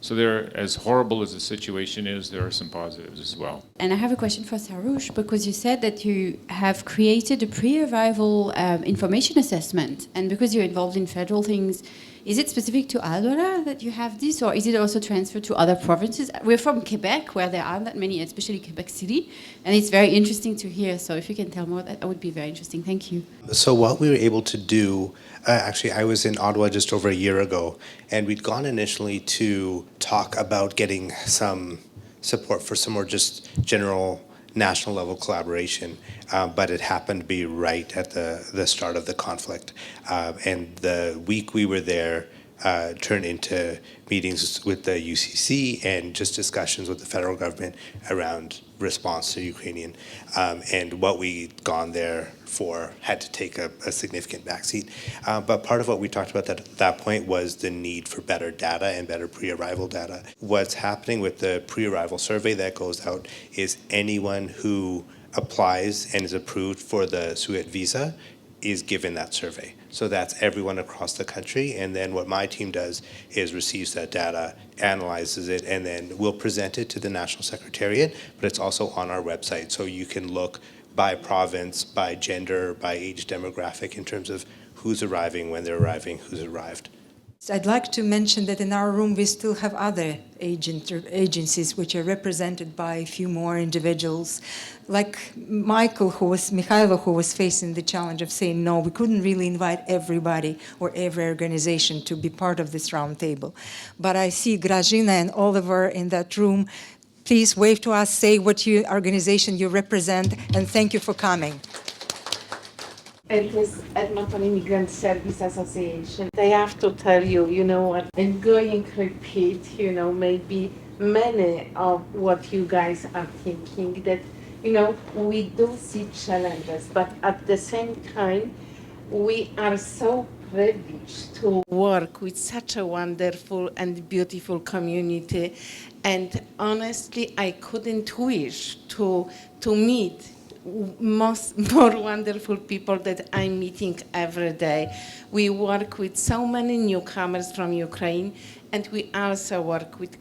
so there, as horrible as the situation is, there are some positives as well. And I have a question for Sarush, because you said that you have created a pre-arrival information assessment, and because you're involved in federal things, is it specific to Alberta that you have this, or is it also transferred to other provinces? We're from Quebec, where there aren't that many, especially Quebec City, and it's very interesting to hear. So if you can tell more, that would be very interesting. Thank you. So what we were able to do, actually I was in Ottawa just over a year ago, and we'd gone initially to talk about getting some support for some more just general national level collaboration, but it happened to be right at the start of the conflict. And the week we were there turned into meetings with the UCC and just discussions with the federal government around response to Ukrainian. And what we'd gone there for had to take a significant backseat. But part of what we talked about at that point was the need for better data and better pre-arrival data. What's happening with the pre-arrival survey that goes out is anyone who applies and is approved for the CUAET visa is given that survey. So that's everyone across the country, and then what my team does is receives that data, analyzes it, and then we'll present it to the National Secretariat, but it's also on our website, so you can look by province, by gender, by age demographic in terms of who's arriving, when they're arriving, who's arrived. I'd like to mention that in our room we still have other agencies which are represented by a few more individuals. Like Mikhailo, who was facing the challenge of saying no, we couldn't really invite everybody or every organization to be part of this round table. But I see Grażyna and Oliver in that room. Please wave to us, say what organization you represent, and thank you for coming. It is Edmonton Immigrant Service Association. I have to tell you, you know what, I'm going to repeat, you know, maybe many of what you guys are thinking, that, you know, we do see challenges, but at the same time, we are so privileged to work with such a wonderful and beautiful community. And honestly, I couldn't wish to meet more wonderful people that I'm meeting every day. We work with so many newcomers from Ukraine, and we also work with,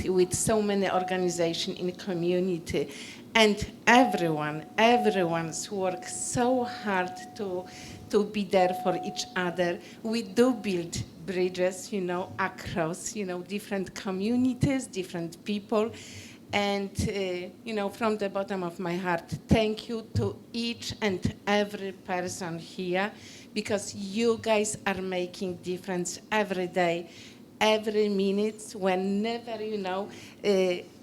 with so many organizations in the community. And everyone's works so hard to be there for each other. We do build bridges, across, different communities, different people. And, from the bottom of my heart, thank you to each and every person here, because you guys are making difference every day, every minute, whenever,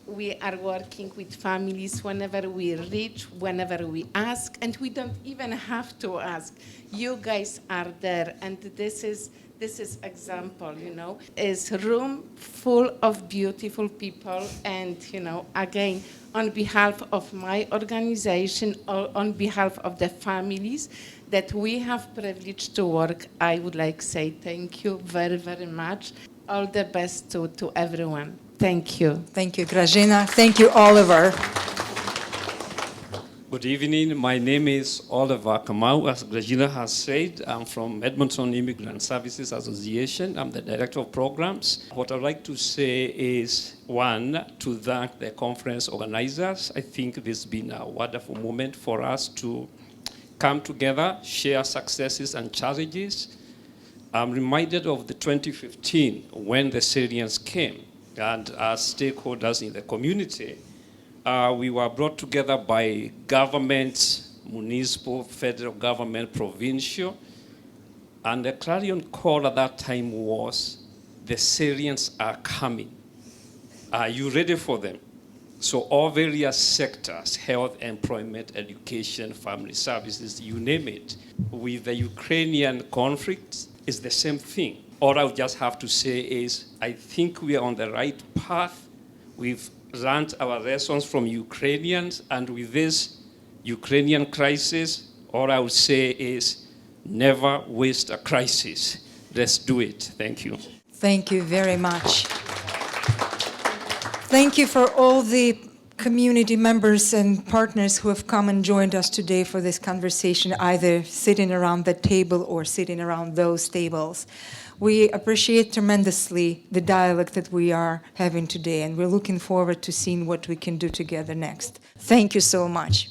we are working with families, whenever we reach, whenever we ask, and we don't even have to ask. You guys are there, and this is example, is room full of beautiful people. And, again, on behalf of my organization, or on behalf of the families that we have privilege to work, I would like to say thank you very, very much. All the best to everyone. Thank you. Thank you, Grażyna. Thank you, Oliver. Good evening. My name is Oliver Kamau. As Grażyna has said, I'm from Edmonton Immigrant Services Association. I'm the Director of Programs. What I'd like to say is, one, to thank the conference organizers. I think this has been a wonderful moment for us to come together, share successes and challenges. I'm reminded of the 2015 when the Syrians came, and as stakeholders in the community, we were brought together by governments, municipal, federal government, provincial, and the clarion call at that time was, the Syrians are coming. Are you ready for them? So all various sectors, health, employment, education, family services, you name it. With the Ukrainian conflict, it's the same thing. All I would just have to say is, I think we are on the right path. We've learned our lessons from Ukrainians, and with this Ukrainian crisis, all I would say is, never waste a crisis. Let's do it. Thank you. Thank you very much. Thank you for all the community members and partners who have come and joined us today for this conversation, either sitting around the table or sitting around those tables. We appreciate tremendously the dialogue that we are having today, and we're looking forward to seeing what we can do together next. Thank you so much.